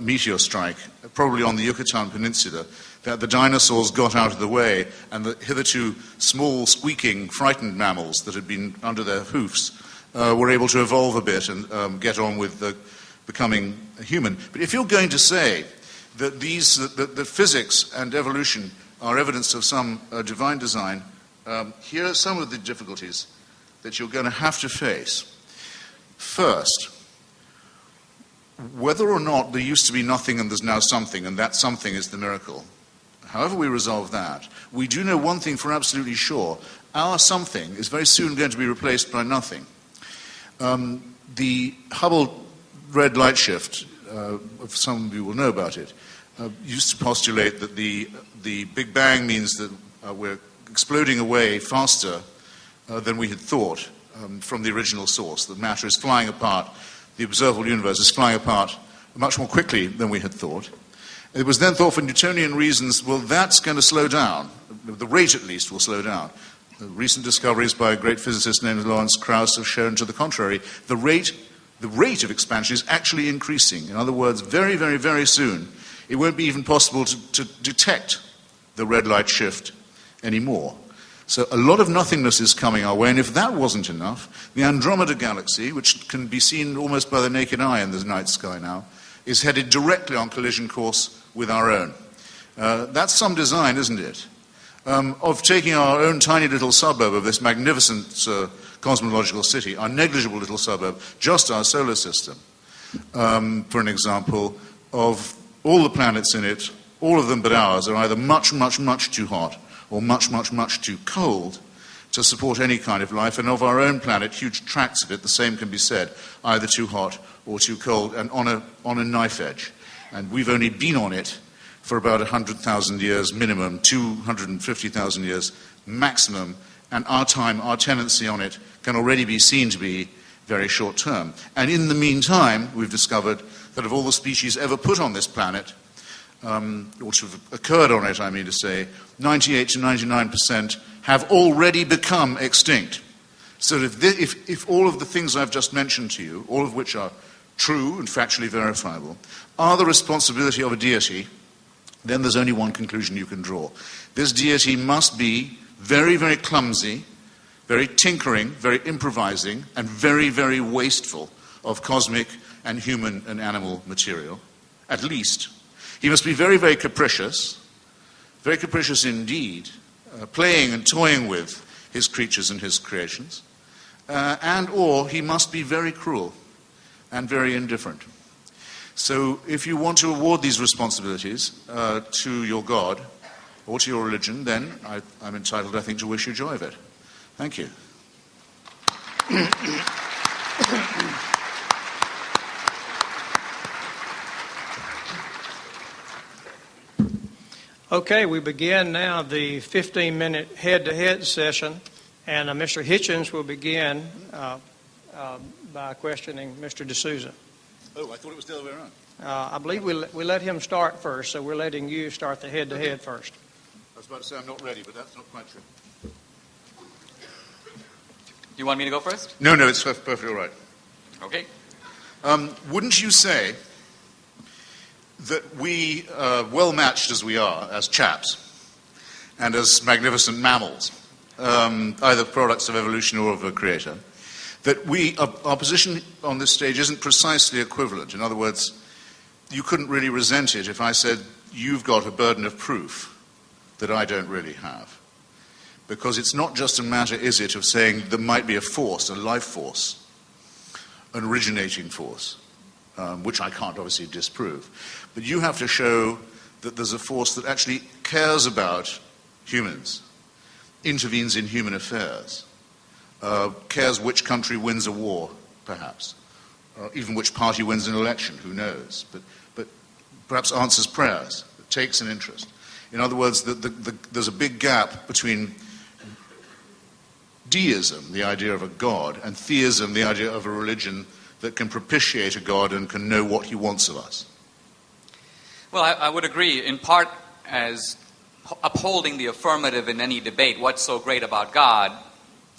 meteor strike, probably on the Yucatan Peninsula, that the dinosaurs got out of the way and the hitherto small, squeaking, frightened mammals that had been under their hoofs were able to evolve a bit and get on with becoming human. But if you're going to say that that physics and evolution are evidence of some divine design, here are some of the difficulties that you're going to have to face. First, whether or not there used to be nothing and there's now something, and that something is the miracle, however we resolve that, we do know one thing for absolutely sure. Our something is very soon going to be replaced by nothing. The Hubble red light shift, some of you will know about it, used to postulate that the Big Bang means that we're exploding away faster than we had thought from the original source. That matter is flying apart, the observable universe is flying apart much more quickly than we had thought. It was then thought for Newtonian reasons, well, that's going to slow down. The rate, at least, will slow down. The recent discoveries by a great physicist named Lawrence Krauss have shown to the contrary. The rate of expansion is actually increasing. In other words, very, very, very soon, it won't be even possible to detect the red light shift anymore. So a lot of nothingness is coming our way, and if that wasn't enough, the Andromeda Galaxy, which can be seen almost by the naked eye in the night sky now, is headed directly on collision course with our own. That's some design, isn't it? Of taking our own tiny little suburb of this magnificent cosmological city, our negligible little suburb, just our solar system, for an example, of all the planets in it, all of them but ours, are either much, much, much too hot or much, much, much too cold to support any kind of life, and of our own planet, huge tracts of it, the same can be said, either too hot or too cold, and on a knife edge. And we've only been on it for about 100,000 years minimum, 250,000 years maximum, and our tenancy on it can already be seen to be very short term. And in the meantime, we've discovered that of all the species ever put on this planet, or to have occurred on it, I mean to say, 98 to 99% have already become extinct. So if all of the things I've just mentioned to you, all of which are true and factually verifiable, are the responsibility of a deity, then there's only one conclusion you can draw. This deity must be very, very clumsy, very tinkering, very improvising, and very, very wasteful of cosmic and human and animal material, at least. He must be very, very capricious indeed, playing and toying with his creatures and his creations, and or he must be very cruel and very indifferent. So if you want to award these responsibilities to your God or to your religion, then I'm entitled, I think, to wish you joy of it. Thank you. Okay, we begin now the 15-minute head-to-head session, and Mr. Hitchens will begin by questioning Mr. D'Souza. Oh, I thought it was the other way around. I believe we let him start first, so we're letting you start the head-to-head first. I was about to say I'm not ready, but that's not quite true. You want me to go first? No, it's perfectly all right. Okay. Wouldn't you say that we, well-matched as we are as chaps, and as magnificent mammals, either products of evolution or of a creator, that our position on this stage isn't precisely equivalent? In other words, you couldn't really resent it if I said, you've got a burden of proof that I don't really have. Because it's not just a matter, is it, of saying there might be a force, a life force, an originating force, which I can't obviously disprove. But you have to show that there's a force that actually cares about humans, intervenes in human affairs, cares which country wins a war, perhaps, even which party wins an election, who knows, but perhaps answers prayers, takes an interest. In other words, there's a big gap between deism, the idea of a god, and theism, the idea of a religion that can propitiate a god and can know what he wants of us. Well, I would agree, in part, as upholding the affirmative in any debate, what's so great about God,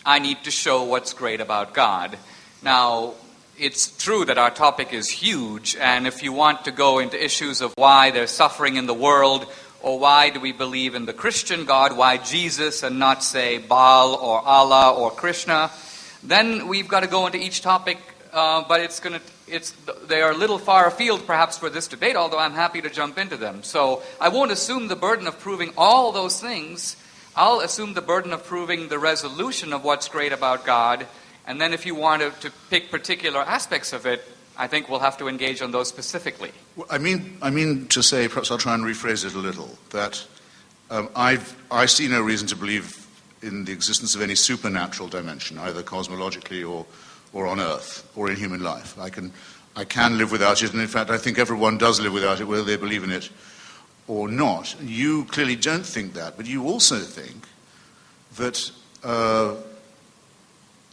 I need to show what's great about God. Now, it's true that our topic is huge, and if you want to go into issues of why there's suffering in the world, or why do we believe in the Christian God, why Jesus and not, say, Baal or Allah or Krishna, then we've got to go into each topic, but they are a little far afield perhaps for this debate, although I'm happy to jump into them. So I won't assume the burden of proving all those things. I'll assume the burden of proving the resolution of what's great about God, and then if you want to pick particular aspects of it, I think we'll have to engage on those specifically. Well, I mean to say, perhaps I'll try and rephrase it a little, that I see no reason to believe in the existence of any supernatural dimension, either cosmologically or on Earth or in human life. I can live without it, and in fact I think everyone does live without it, whether they believe in it or not. You clearly don't think that, but you also think that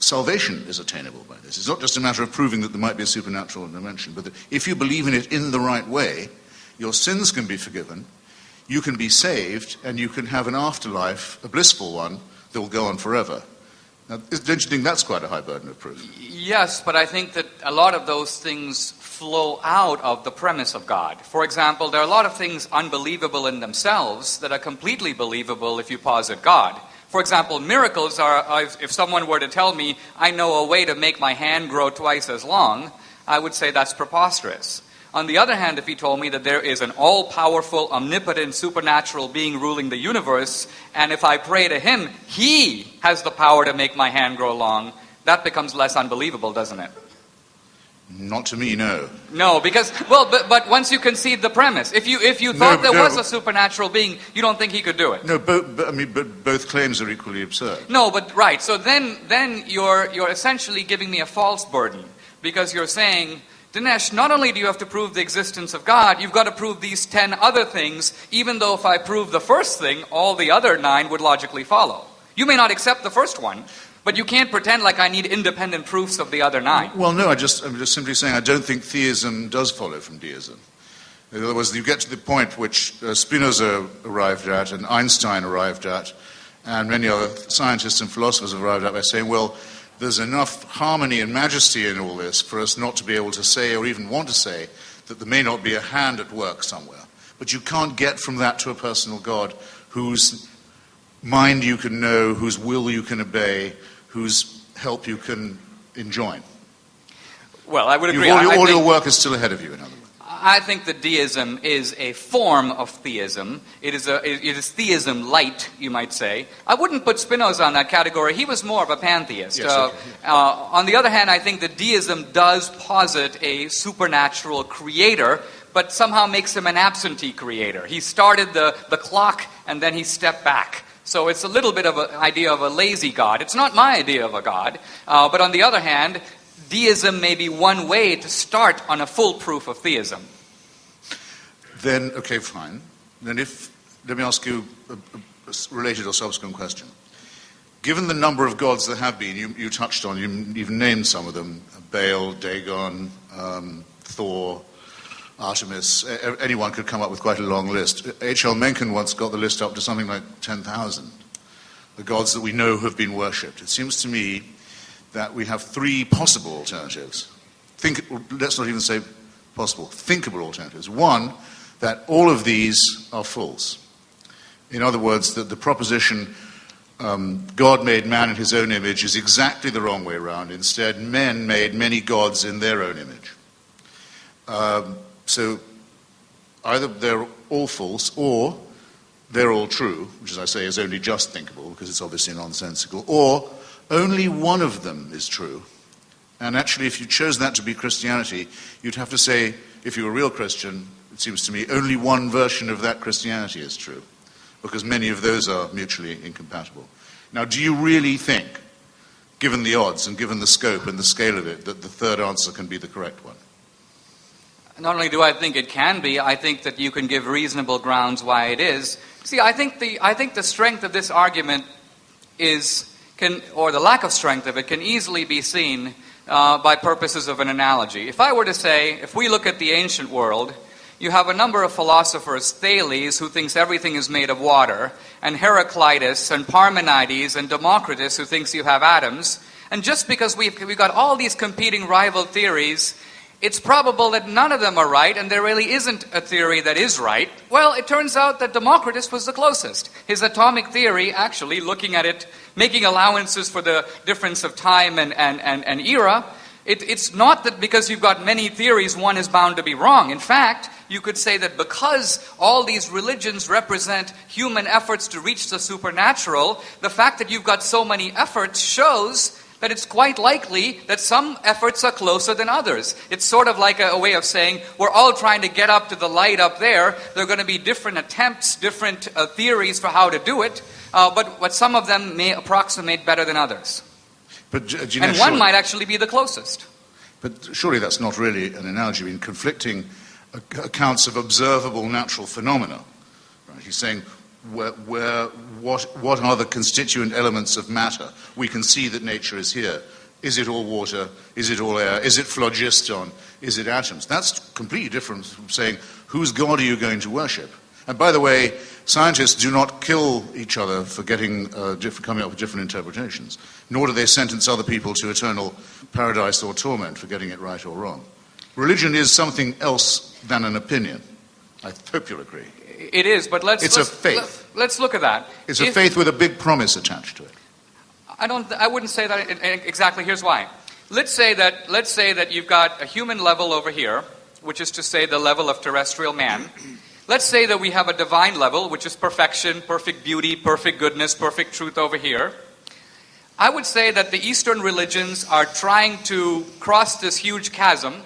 salvation is attainable by this. It's not just a matter of proving that there might be a supernatural dimension, but that if you believe in it in the right way, your sins can be forgiven, you can be saved, and you can have an afterlife, a blissful one, that will go on forever. Now, don't you think that's quite a high burden of proof? Yes, but I think that a lot of those things flow out of the premise of God. For example, there are a lot of things unbelievable in themselves that are completely believable if you posit God. For example, miracles are, if someone were to tell me, I know a way to make my hand grow twice as long, I would say that's preposterous. On the other hand, if he told me that there is an all-powerful, omnipotent, supernatural being ruling the universe, and if I pray to him, he has the power to make my hand grow long, that becomes less unbelievable, doesn't it? Not to me, no. No, because, well, but once you concede the premise, if you thought there was a supernatural being, you don't think he could do it. No, but both claims are equally absurd. No, but right, so then you're essentially giving me a false burden, because you're saying, Dinesh, not only do you have to prove the existence of God, you've got to prove these 10 other things, even though if I prove the first thing, all the other 9 would logically follow. You may not accept the first one, but you can't pretend like I need independent proofs of the other 9. Well, no, I'm just simply saying I don't think theism does follow from deism. In other words, you get to the point which Spinoza arrived at and Einstein arrived at, and many other scientists and philosophers have arrived at by saying, well, there's enough harmony and majesty in all this for us not to be able to say or even want to say that there may not be a hand at work somewhere. But you can't get from that to a personal God whose mind you can know, whose will you can obey, whose help you can enjoy. Well, I would agree. All your work is still ahead of you, in other words. I think that deism is a form of theism. It is theism light, you might say. I wouldn't put Spinoza on that category. He was more of a pantheist. Yes, okay, yeah. On the other hand, I think that deism does posit a supernatural creator, but somehow makes him an absentee creator. He started the clock and then he stepped back. So it's a little bit of an idea of a lazy God. It's not my idea of a God. But on the other hand, deism may be one way to start on a full proof of theism. Then, okay, fine. Then let me ask you a related or subsequent question. Given the number of gods there have been, you touched on, you've named some of them, Baal, Dagon, Thor, Artemis, anyone could come up with quite a long list. H.L. Mencken once got the list up to something like 10,000, the gods that we know have been worshipped. It seems to me that we have 3 possible alternatives. Let's not even say possible, thinkable alternatives. One, that all of these are false. In other words, that the proposition God made man in his own image is exactly the wrong way around. Instead, men made many gods in their own image. So either they're all false or they're all true, which, as I say, is only just thinkable because it's obviously nonsensical, or only one of them is true. And actually, if you chose that to be Christianity, you'd have to say, if you're a real Christian, it seems to me, only one version of that Christianity is true, because many of those are mutually incompatible. Now, do you really think, given the odds and given the scope and the scale of it, that the third answer can be the correct one? Not only do I think it can be, I think that you can give reasonable grounds why it is. See, I think the strength of this argument or the lack of strength of it can easily be seen by purposes of an analogy. If I were to say, if we look at the ancient world, you have a number of philosophers, Thales, who thinks everything is made of water, and Heraclitus, and Parmenides, and Democritus, who thinks you have atoms. And just because we've got all these competing rival theories, it's probable that none of them are right, and there really isn't a theory that is right. Well, it turns out that Democritus was the closest. His atomic theory, actually, looking at it, making allowances for the difference of time and era, it's not that because you've got many theories, one is bound to be wrong. In fact, you could say that because all these religions represent human efforts to reach the supernatural, the fact that you've got so many efforts shows that it's quite likely that some efforts are closer than others. It's sort of like a way of saying, we're all trying to get up to the light up there. There are going to be different attempts, different theories for how to do it, but some of them may approximate better than others. But, Dinesh, and one might actually be the closest. But surely that's not really an analogy. I mean, conflicting accounts of observable natural phenomena. Right? He's saying, what are the constituent elements of matter? We can see that nature is here. Is it all water? Is it all air? Is it phlogiston? Is it atoms? That's completely different from saying, whose God are you going to worship? And by the way, scientists do not kill each other for coming up with different interpretations, nor do they sentence other people to eternal paradise or torment for getting it right or wrong. Religion is something else than an opinion. I hope you'll agree. It is, but let's a faith. Let's look at that. It's a faith with a big promise attached to it. I wouldn't say that exactly. Here's why. Let's say that you've got a human level over here, which is to say the level of terrestrial man. Let's say that we have a divine level, which is perfection, perfect beauty, perfect goodness, perfect truth over here. I would say that the Eastern religions are trying to cross this huge chasm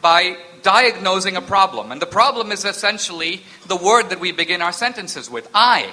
by diagnosing a problem. And the problem is essentially the word that we begin our sentences with, I.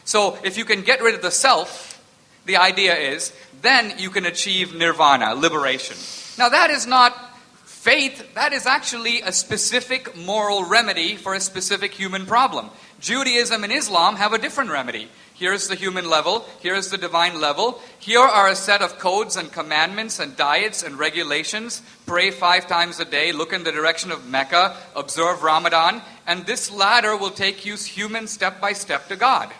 So if you can get rid of the self, the idea is, then you can achieve nirvana, liberation. Now that is not faith, that is actually a specific moral remedy for a specific human problem. Judaism and Islam have a different remedy. Here's the human level, here's the divine level. Here are a set of codes and commandments and diets and regulations. Pray 5 times a day, look in the direction of Mecca, observe Ramadan, and this ladder will take you human step by step to God.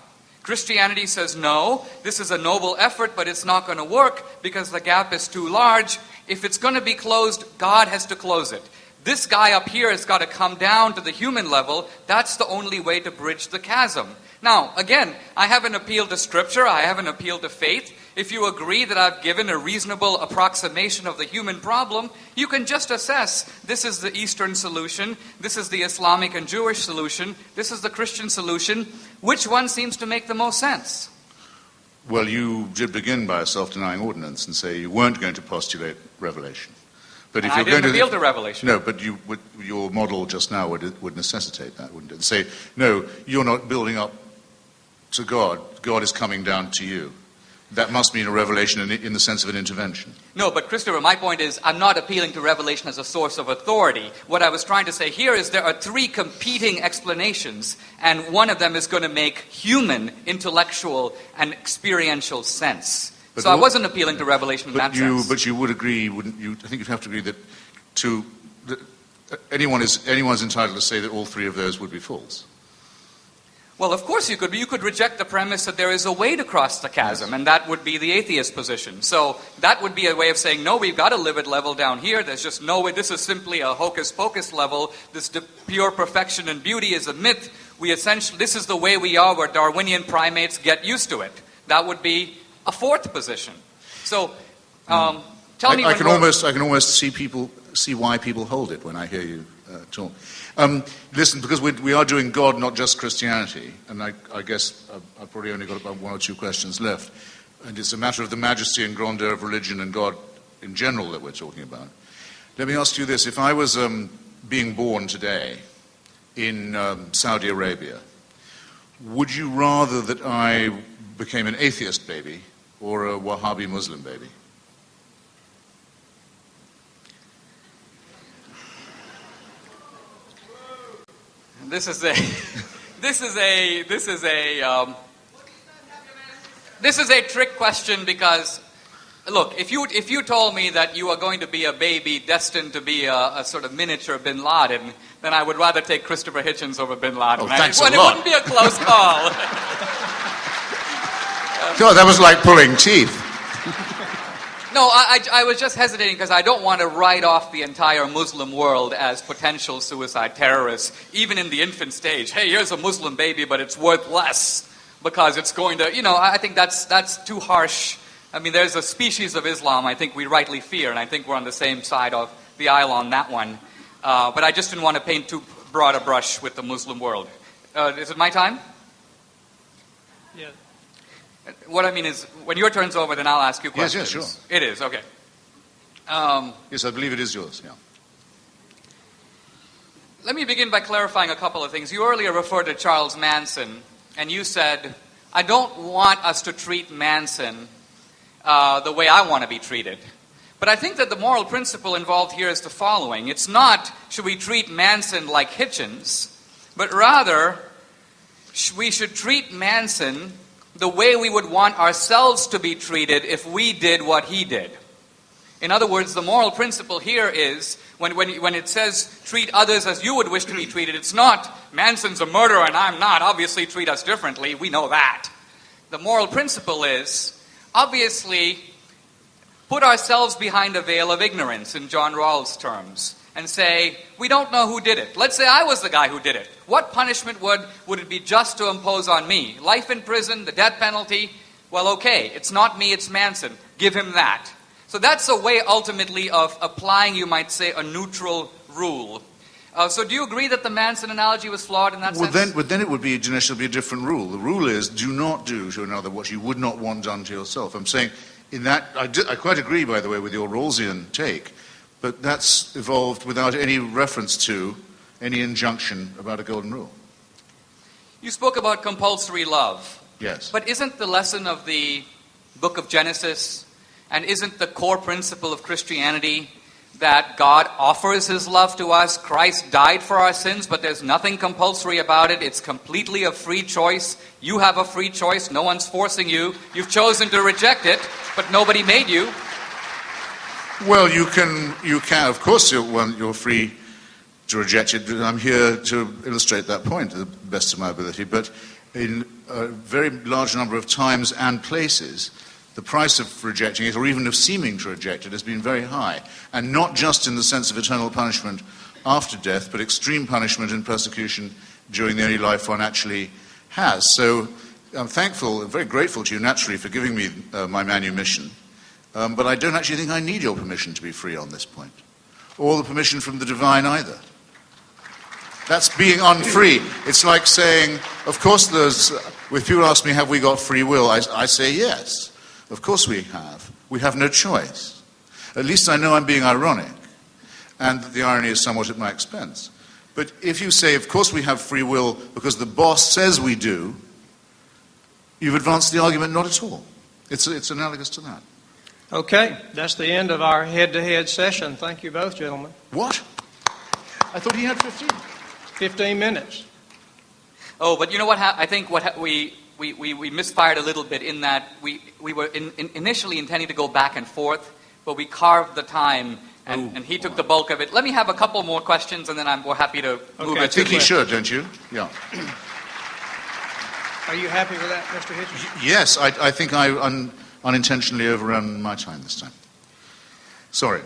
Christianity says, no, this is a noble effort, but it's not going to work because the gap is too large. If it's going to be closed, God has to close it. This guy up here has got to come down to the human level. That's the only way to bridge the chasm. Now, again, I haven't appealed to Scripture. I haven't appealed to faith. If you agree that I've given a reasonable approximation of the human problem, you can just assess, this is the Eastern solution, this is the Islamic and Jewish solution, this is the Christian solution. Which one seems to make the most sense? Well, you did begin by a self-denying ordinance and say you weren't going to postulate revelation. But if I you're didn't going appeal to revelation. No, but your model just now would necessitate that, wouldn't it? Say, no, you're not building up to God. God is coming down to you. That must mean a revelation in the sense of an intervention. No, but Christopher, my point is, I'm not appealing to revelation as a source of authority. What I was trying to say here is there are 3 competing explanations, and one of them is going to make human, intellectual, and experiential sense. So I wasn't appealing to revelation in that sense. But you would agree, wouldn't you? I think you'd have to agree that anyone's entitled to say that all 3 of those would be false. Well, of course you could, but you could reject the premise that there is a way to cross the chasm, and that would be the atheist position. So that would be a way of saying, no, we've got a livid level down here. There's just no way. This is simply a hocus-pocus level. This pure perfection and beauty is a myth. This is the way we are, where Darwinian primates get used to it. That would be a 4th position. So tell me. I can almost see why people hold it when I hear you talk. Listen, because we are doing God, not just Christianity, and I guess I've probably only got about 1 or 2 questions left, and it's a matter of the majesty and grandeur of religion and God in general that we're talking about. Let me ask you this. If I was being born today in Saudi Arabia, would you rather that I became an atheist baby or a Wahhabi Muslim baby? This is a trick question because, look, if you told me that you are going to be a baby destined to be a sort of miniature Bin Laden, then I would rather take Christopher Hitchens over Bin Laden. Oh, thanks a lot. It wouldn't be a close call. God, that was like pulling teeth. No, I was just hesitating because I don't want to write off the entire Muslim world as potential suicide terrorists, even in the infant stage. Hey, here's a Muslim baby, but it's worth less because it's going to, I think that's too harsh. I mean, there's a species of Islam I think we rightly fear, and I think we're on the same side of the aisle on that one. But I just didn't want to paint too broad a brush with the Muslim world. Is it my time? Yeah. What I mean is, when your turn's over, then I'll ask you questions. Yes, sure. It is, okay. Yes, I believe it is yours, yeah. Let me begin by clarifying a couple of things. You earlier referred to Charles Manson, and you said, I don't want us to treat Manson the way I want to be treated. But I think that the moral principle involved here is the following. It's not, should we treat Manson like Hitchens, but rather, we should treat Manson the way we would want ourselves to be treated if we did what he did. In other words, the moral principle here is, when it says treat others as you would wish to be treated, it's not Manson's a murderer and I'm not, obviously treat us differently, we know that. The moral principle is, obviously, put ourselves behind a veil of ignorance, in John Rawls' terms, and say, we don't know who did it. Let's say I was the guy who did it. What punishment would it be just to impose on me? Life in prison, the death penalty? Well, okay, it's not me, it's Manson. Give him that. So that's a way, ultimately, of applying, you might say, a neutral rule. So do you agree that the Manson analogy was flawed in that sense? Then it would be, Dinesh, it'll be a different rule. The rule is, do not do to another what you would not want done to yourself. I'm saying, in that, I quite agree, by the way, with your Rawlsian take, but that's evolved without any reference to any injunction about a golden rule. You spoke about compulsory love. Yes. But isn't the lesson of the book of Genesis, and isn't the core principle of Christianity that God offers his love to us? Christ died for our sins, but there's nothing compulsory about it. It's completely a free choice. You have a free choice. No one's forcing you. You've chosen to reject it, but nobody made you. Well, you can, of course, you're free to reject it. I'm here to illustrate that point to the best of my ability. But in a very large number of times and places, the price of rejecting it, or even of seeming to reject it, has been very high. And not just in the sense of eternal punishment after death, but extreme punishment and persecution during the only life one actually has. So I'm thankful and very grateful to you, naturally, for giving me my manumission. But I don't actually think I need your permission to be free on this point, or the permission from the divine either. That's being unfree. It's like saying, of course when people ask me, have we got free will? I say yes. Of course we have. We have no choice. At least I know I'm being ironic, and that the irony is somewhat at my expense. But if you say, of course we have free will because the boss says we do, you've advanced the argument not at all. It's analogous to that. Okay, that's the end of our head-to-head session. Thank you both, gentlemen. What? I thought he had 15. 15 minutes. Oh, but you know what? I think we misfired a little bit in that we were initially intending to go back and forth, but we carved the time, and he took the bulk of it. Let me have a couple more questions, and then we're happy to move it. I think he should, don't you? Yeah. Are you happy with that, Mr. Hitchens? Yes, I think I unintentionally overrun my time this time. Sorry.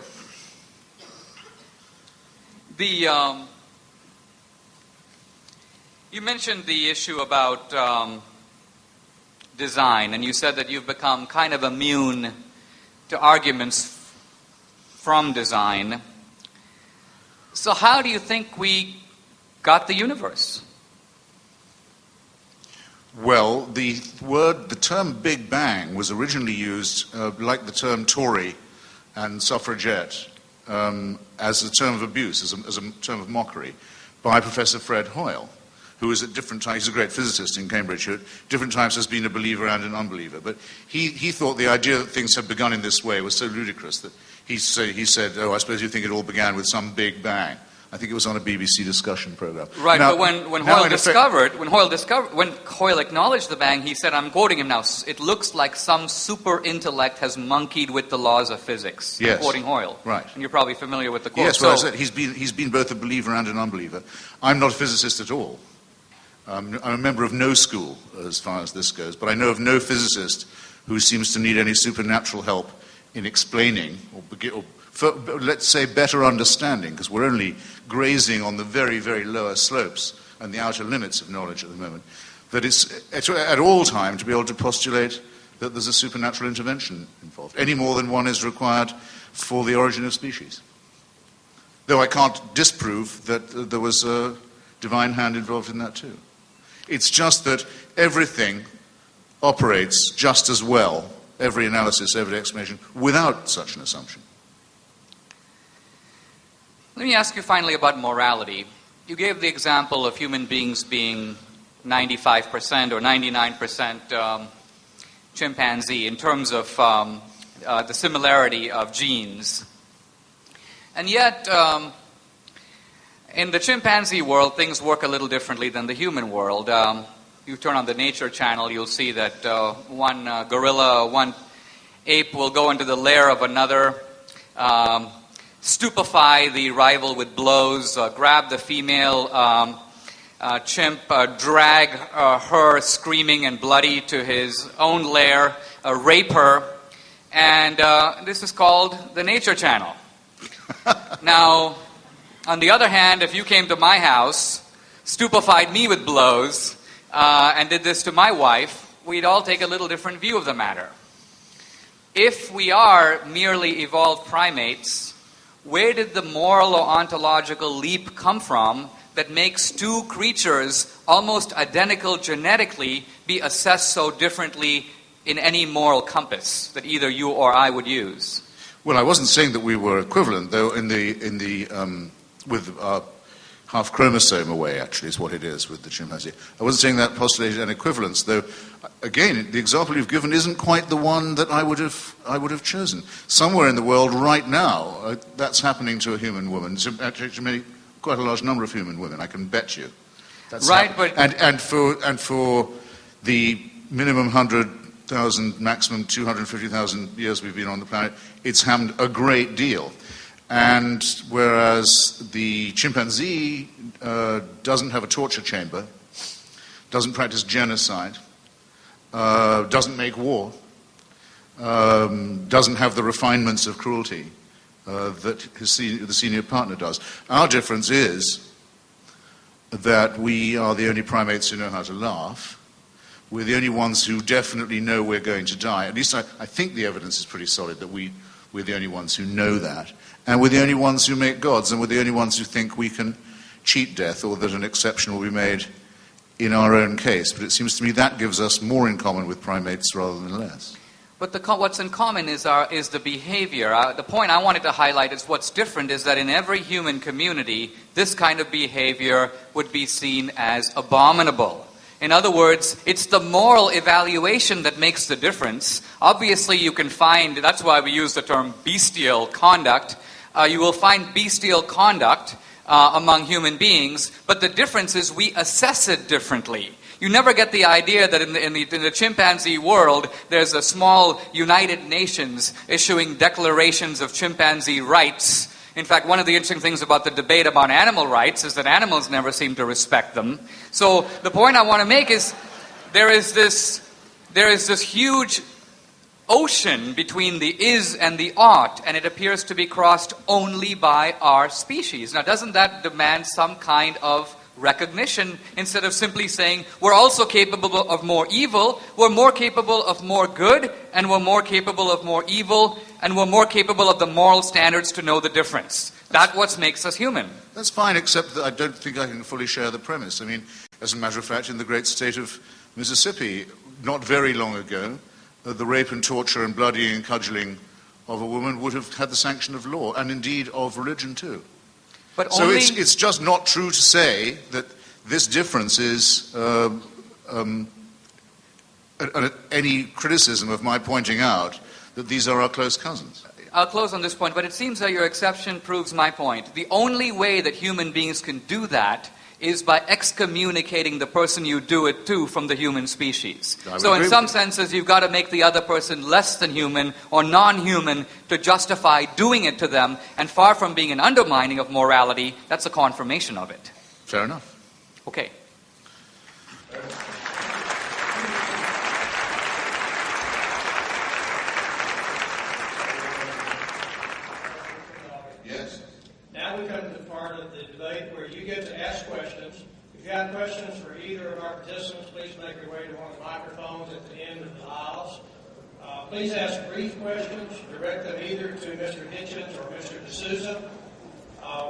You mentioned the issue about design, and you said that you've become kind of immune to arguments from design. So how do you think we got the universe? Well, the term Big Bang was originally used, like the term Tory and suffragette, as a term of abuse, as a term of mockery, by Professor Fred Hoyle, who is at different times, he's a great physicist in Cambridge, who at different times has been a believer and an unbeliever. But he thought the idea that things had begun in this way was so ludicrous that he said, oh, I suppose you think it all began with some Big Bang. I think it was on a BBC discussion program. Right, now, but when Hoyle acknowledged the bang, he said, I'm quoting him now, it looks like some super intellect has monkeyed with the laws of physics. Yes. Quoting Hoyle. Right. And you're probably familiar with the quote. Yes, well, I said he's been both a believer and an unbeliever. I'm not a physicist at all. I'm a member of no school, as far as this goes, but I know of no physicist who seems to need any supernatural help in explaining, or let's say better understanding, because we're only grazing on the very, very lower slopes and the outer limits of knowledge at the moment, that it's at all time to be able to postulate that there's a supernatural intervention involved, any more than one is required for the origin of species. Though I can't disprove that there was a divine hand involved in that too. It's just that everything operates just as well, every analysis, every explanation, without such an assumption. Let me ask you finally about morality. You gave the example of human beings being 95% or 99% chimpanzee in terms of the similarity of genes. And yet, in the chimpanzee world, things work a little differently than the human world. You turn on the Nature Channel, you'll see that one gorilla, one ape will go into the lair of another, stupefy the rival with blows, grab the female chimp, drag her screaming and bloody to his own lair, rape her, and this is called the Nature Channel. Now, on the other hand, if you came to my house, stupefied me with blows, and did this to my wife, we'd all take a little different view of the matter. If we are merely evolved primates, where did the moral or ontological leap come from that makes two creatures almost identical genetically be assessed so differently in any moral compass that either you or I would use? Well, I wasn't saying that we were equivalent, though, with our half chromosome away, actually, is what it is with the chimpanzee. I wasn't saying that postulated an equivalence, though. Again, the example you've given isn't quite the one that I would have chosen. Somewhere in the world right now, that's happening to a human woman. Actually, quite a large number of human women, I can bet you. That's right, but and for the minimum 100,000, maximum 250,000 years we've been on the planet, it's happened a great deal. And whereas the chimpanzee doesn't have a torture chamber, doesn't practice genocide, doesn't make war, doesn't have the refinements of cruelty that the senior partner does. Our difference is that we are the only primates who know how to laugh. We're the only ones who definitely know we're going to die. At least I think the evidence is pretty solid that we're the only ones who know that. And we're the only ones who make gods, and we're the only ones who think we can cheat death or that an exception will be made in our own case. But it seems to me that gives us more in common with primates rather than less. But what's in common is the behavior. The point I wanted to highlight is what's different is that in every human community, this kind of behavior would be seen as abominable. In other words, it's the moral evaluation that makes the difference. Obviously, you can find, that's why we use the term bestial conduct. You will find bestial conduct among human beings, but the difference is we assess it differently. You never get the idea that in the chimpanzee world, there's a small United Nations issuing declarations of chimpanzee rights. In fact, one of the interesting things about the debate about animal rights is that animals never seem to respect them. So the point I want to make is there is this huge ocean between the is and the ought, and it appears to be crossed only by our species. Now, doesn't that demand some kind of recognition instead of simply saying we're also capable of more evil, we're more capable of more good, and we're more capable of more evil, and we're more capable of the moral standards to know the difference? That's what makes us human. That's fine, except that I don't think I can fully share the premise. I mean, as a matter of fact, in the great state of Mississippi, not very long ago, the rape and torture and bloodying and cudgeling of a woman would have had the sanction of law, and indeed of religion too. But so it's just not true to say that this difference is any criticism of my pointing out that these are our close cousins. I'll close on this point, but it seems that your exception proves my point. The only way that human beings can do that is by excommunicating the person you do it to from the human species. So in some senses, you've got to make the other person less than human or non-human to justify doing it to them, and far from being an undermining of morality, that's a confirmation of it. Fair enough. Okay. Yes. Now we come to the part of the debate where you get to ask questions. If you have questions for either of our participants, please make your way to one of the microphones at the end of the aisles. Please ask brief questions. Direct them either to Mr. Hitchens or Mr. D'Souza.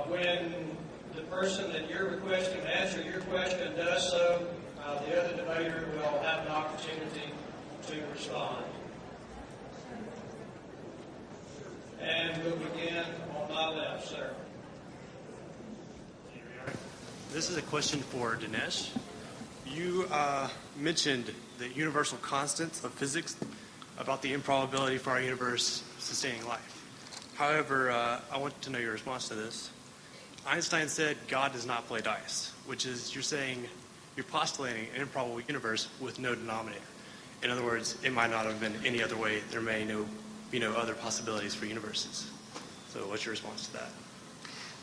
When the person that you're requesting to answer your question does so, the other debater will have an opportunity to respond. And we'll begin on my left, sir. This is a question for Dinesh. You mentioned the universal constants of physics about the improbability for our universe sustaining life. However, I want to know your response to this. Einstein said God does not play dice, which is you're postulating an improbable universe with no denominator. In other words, it might not have been any other way. There may be no other possibilities for universes. So what's your response to that?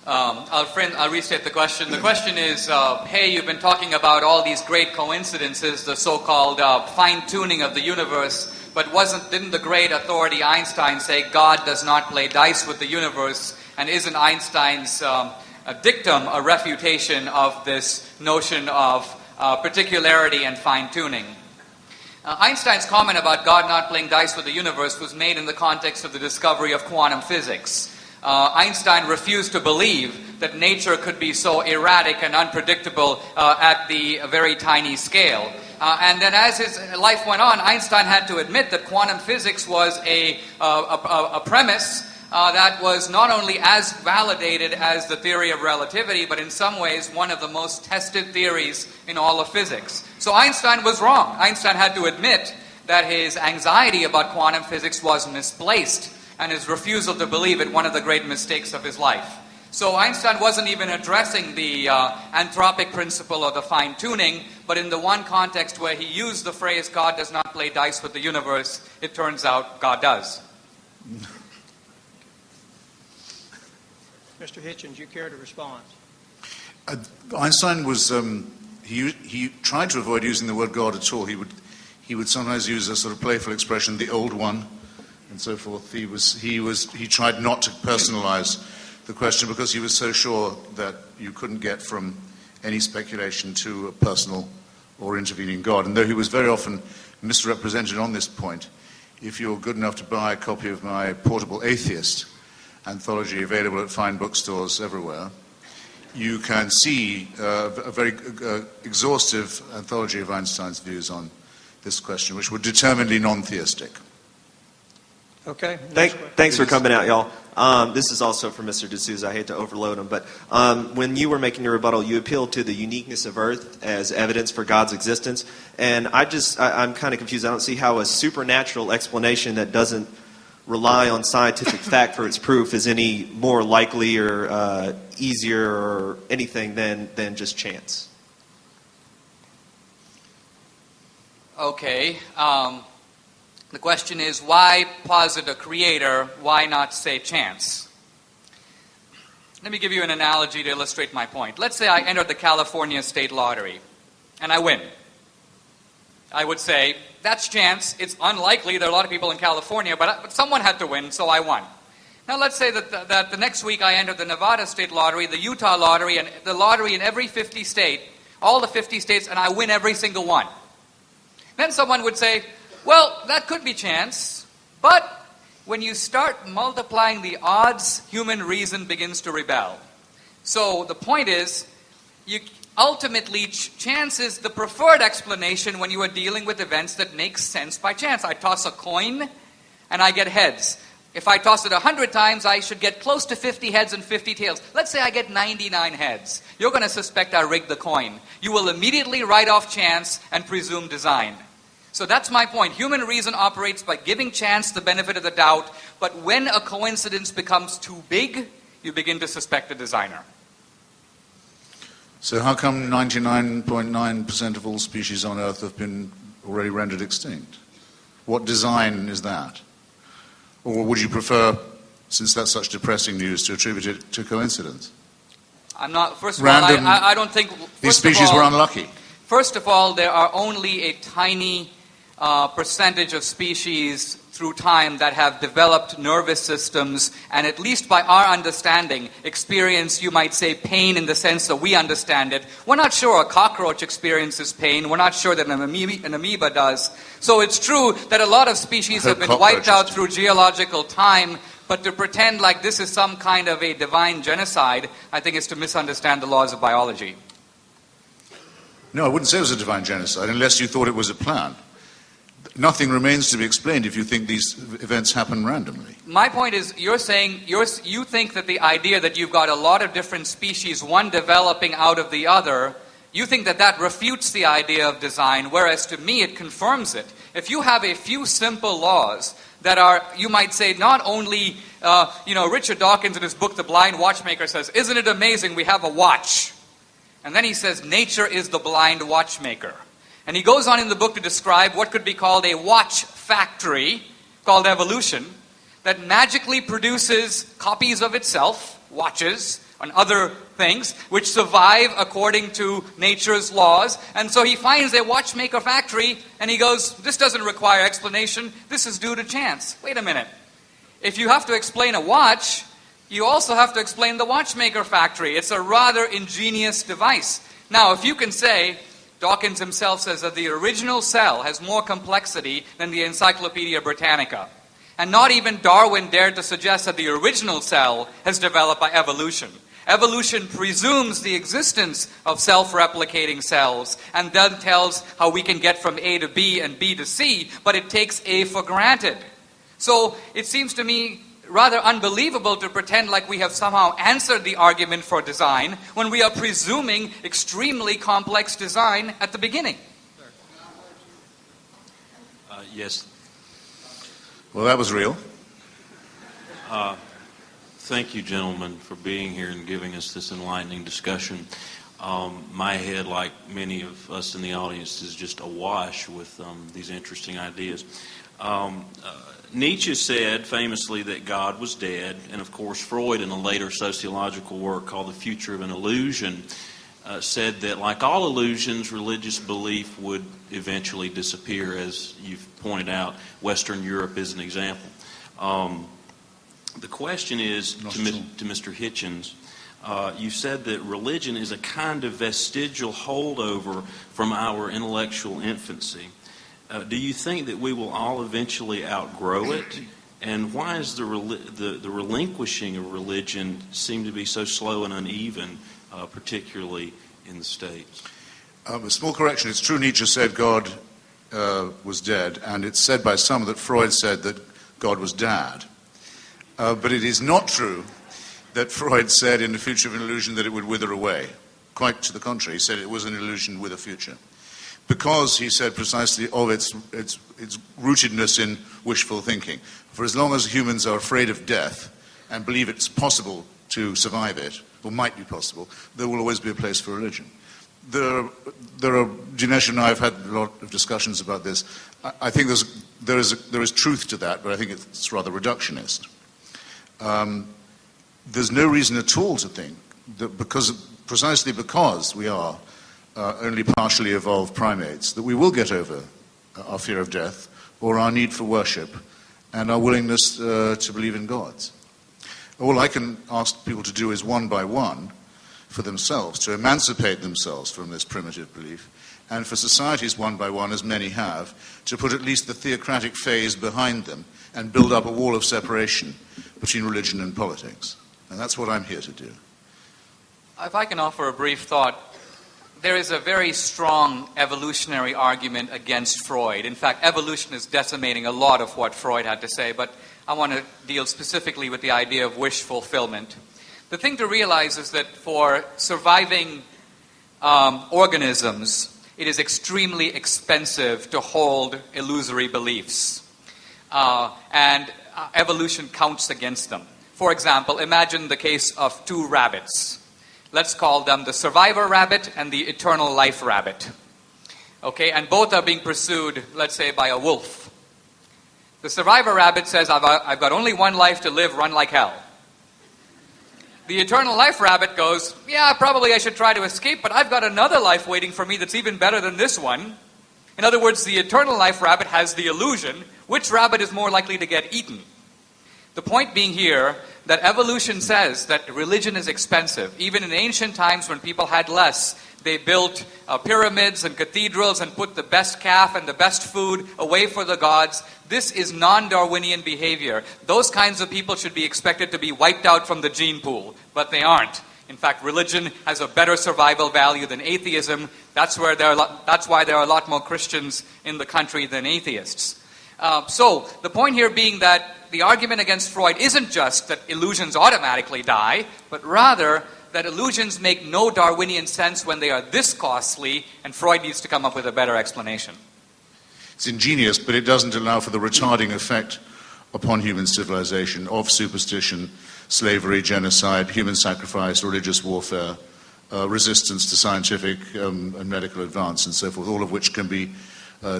I'll restate the question. The question is, hey, you've been talking about all these great coincidences, the so-called fine-tuning of the universe, but didn't the great authority Einstein say God does not play dice with the universe, and isn't Einstein's dictum a refutation of this notion of particularity and fine-tuning? Einstein's comment about God not playing dice with the universe was made in the context of the discovery of quantum physics. Einstein refused to believe that nature could be so erratic and unpredictable at the very tiny scale. And then as his life went on, Einstein had to admit that quantum physics was a premise that was not only as validated as the theory of relativity, but in some ways one of the most tested theories in all of physics. So Einstein was wrong. Einstein had to admit that his anxiety about quantum physics was misplaced, and his refusal to believe it one of the great mistakes of his life. So Einstein wasn't even addressing the anthropic principle or the fine-tuning, but in the one context where he used the phrase God does not play dice with the universe, it turns out God does. Mr. Hitchens, you care to respond? Einstein was he tried to avoid using the word God at all. He would sometimes use a sort of playful expression, the old one, and so forth. He tried not to personalize the question because he was so sure that you couldn't get from any speculation to a personal or intervening God. And though he was very often misrepresented on this point, if you're good enough to buy a copy of my portable atheist anthology available at fine bookstores everywhere, you can see a very exhaustive anthology of Einstein's views on this question, which were determinedly non-theistic. Okay. Thanks for coming out, y'all. This is also for Mr. D'Souza. I hate to overload him, but when you were making your rebuttal, you appealed to the uniqueness of Earth as evidence for God's existence. And I'm kind of confused. I don't see how a supernatural explanation that doesn't rely on scientific fact for its proof is any more likely or easier or anything than just chance. Okay. The question is, why posit a creator? Why not say chance? Let me give you an analogy to illustrate my point. Let's say I entered the California state lottery, and I win. I would say, that's chance. It's unlikely. There are a lot of people in California, but someone had to win, so I won. Now let's say that the next week I entered the Nevada state lottery, the Utah lottery, and the lottery in every 50 state, all the 50 states, and I win every single one. Then someone would say, well, that could be chance, but when you start multiplying the odds, human reason begins to rebel. So the point is, ultimately, chance is the preferred explanation when you are dealing with events that make sense by chance. I toss a coin, and I get heads. If I toss it 100 times, I should get close to 50 heads and 50 tails. Let's say I get 99 heads. You're going to suspect I rigged the coin. You will immediately write off chance and presume design. So that's my point. Human reason operates by giving chance the benefit of the doubt, but when a coincidence becomes too big, you begin to suspect the designer. So how come 99.9% of all species on Earth have been already rendered extinct? What design is that? Or would you prefer, since that's such depressing news, to attribute it to coincidence? I'm not. First of all, I don't think these species were unlucky. First of all, there are only a tiny percentage of species through time that have developed nervous systems and, at least by our understanding, experience, you might say, pain in the sense that we understand it. We're not sure a cockroach experiences pain. We're not sure that an amoeba does. So it's true that a lot of species have been wiped out through geological time, but to pretend like this is some kind of a divine genocide, I think is to misunderstand the laws of biology. No, I wouldn't say it was a divine genocide unless you thought it was a plan. nothing remains to be explained if you think these events happen randomly. My point is, you're saying you think that the idea that you've got a lot of different species, one developing out of the other, you think that that refutes the idea of design, whereas to me it confirms it. If you have a few simple laws that are, you might say, not only, Richard Dawkins in his book, The Blind Watchmaker, says, isn't it amazing we have a watch? And then he says, nature is the blind watchmaker. And he goes on in the book to describe what could be called a watch factory, called evolution, that magically produces copies of itself, watches, and other things, which survive according to nature's laws. And so he finds a watchmaker factory, and he goes, this doesn't require explanation, this is due to chance. Wait a minute. If you have to explain a watch, you also have to explain the watchmaker factory. It's a rather ingenious device. Now, if you can say, Dawkins himself says that the original cell has more complexity than the Encyclopedia Britannica. And not even Darwin dared to suggest that the original cell has developed by evolution. Evolution presumes the existence of self-replicating cells and then tells how we can get from A to B and B to C, but it takes A for granted. So it seems to me rather unbelievable to pretend like we have somehow answered the argument for design when we are presuming extremely complex design at the beginning. Yes. Well, that was real. Thank you, gentlemen, for being here and giving us this enlightening discussion. My head, like many of us in the audience, is just awash with these interesting ideas. Nietzsche said famously that God was dead, and of course Freud, in a later sociological work called The Future of an Illusion, said that, like all illusions, religious belief would eventually disappear. As you've pointed out, Western Europe is an example. The question is to Mr. Hitchens, you said that religion is a kind of vestigial holdover from our intellectual infancy. Do you think that we will all eventually outgrow it? And why is the relinquishing of religion seem to be so slow and uneven, particularly in the States? A small correction. It's true Nietzsche said God was dead, and it's said by some that Freud said that God was dad. But it is not true that Freud said in The Future of an Illusion that it would wither away. Quite to the contrary. He said it was an illusion with a future. Because, he said, precisely of its rootedness in wishful thinking. For as long as humans are afraid of death and believe it's possible to survive it, or might be possible, there will always be a place for religion. Dinesh and I have had a lot of discussions about this. I think there is truth to that, but I think it's rather reductionist. There's no reason at all to think that precisely because we are only partially evolved primates, that we will get over our fear of death or our need for worship and our willingness to believe in gods. All I can ask people to do is one by one for themselves, to emancipate themselves from this primitive belief, and for societies one by one, as many have, to put at least the theocratic phase behind them and build up a wall of separation between religion and politics. And that's what I'm here to do. If I can offer a brief thought, there is a very strong evolutionary argument against Freud. In fact, evolution is decimating a lot of what Freud had to say, but I want to deal specifically with the idea of wish fulfillment. The thing to realize is that for surviving organisms, it is extremely expensive to hold illusory beliefs. And evolution counts against them. For example, imagine the case of two rabbits. Let's call them the survivor rabbit and the eternal life rabbit. Okay, and both are being pursued, let's say, by a wolf. The survivor rabbit says, I've got only one life to live, run like hell. The eternal life rabbit goes, yeah, probably I should try to escape, but I've got another life waiting for me that's even better than this one. In other words, the eternal life rabbit has the illusion, which rabbit is more likely to get eaten? The point being here that evolution says that religion is expensive. Even in ancient times when people had less, they built pyramids and cathedrals and put the best calf and the best food away for the gods. This is non-Darwinian behavior. Those kinds of people should be expected to be wiped out from the gene pool, but they aren't. In fact, religion has a better survival value than atheism. That's why there are a lot more Christians in the country than atheists. So the point here being that the argument against Freud isn't just that illusions automatically die, but rather that illusions make no Darwinian sense when they are this costly, and Freud needs to come up with a better explanation. It's ingenious, but it doesn't allow for the retarding effect upon human civilization of superstition, slavery, genocide, human sacrifice, religious warfare, resistance to scientific and medical advance, and so forth, all of which can be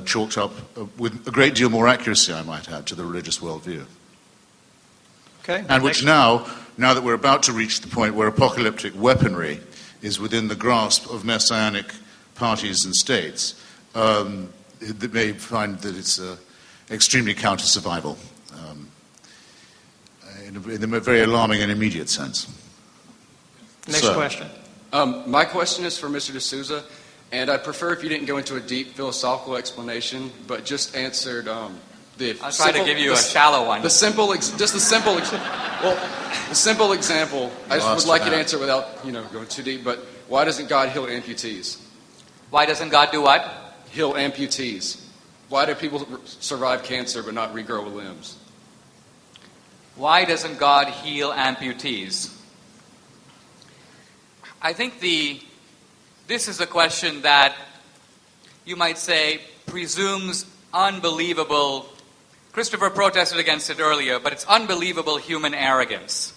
chalked up with a great deal more accuracy, I might add, to the religious worldview. Okay. And which now that we're about to reach the point where apocalyptic weaponry is within the grasp of messianic parties and states, they may find that it's extremely counter-survival in a very alarming and immediate sense. Next question. My question is for Mr. D'Souza, and I'd prefer if you didn't go into a deep philosophical explanation, but just answered the. I'll try to give you a shallow one. The simple example. I just would like you to answer without going too deep. But why doesn't God heal amputees? Why doesn't God do what? Heal amputees. Why do people survive cancer but not regrow limbs? Why doesn't God heal amputees? I think this is a question that you might say presumes unbelievable. Christopher protested against it earlier, but it's unbelievable human arrogance.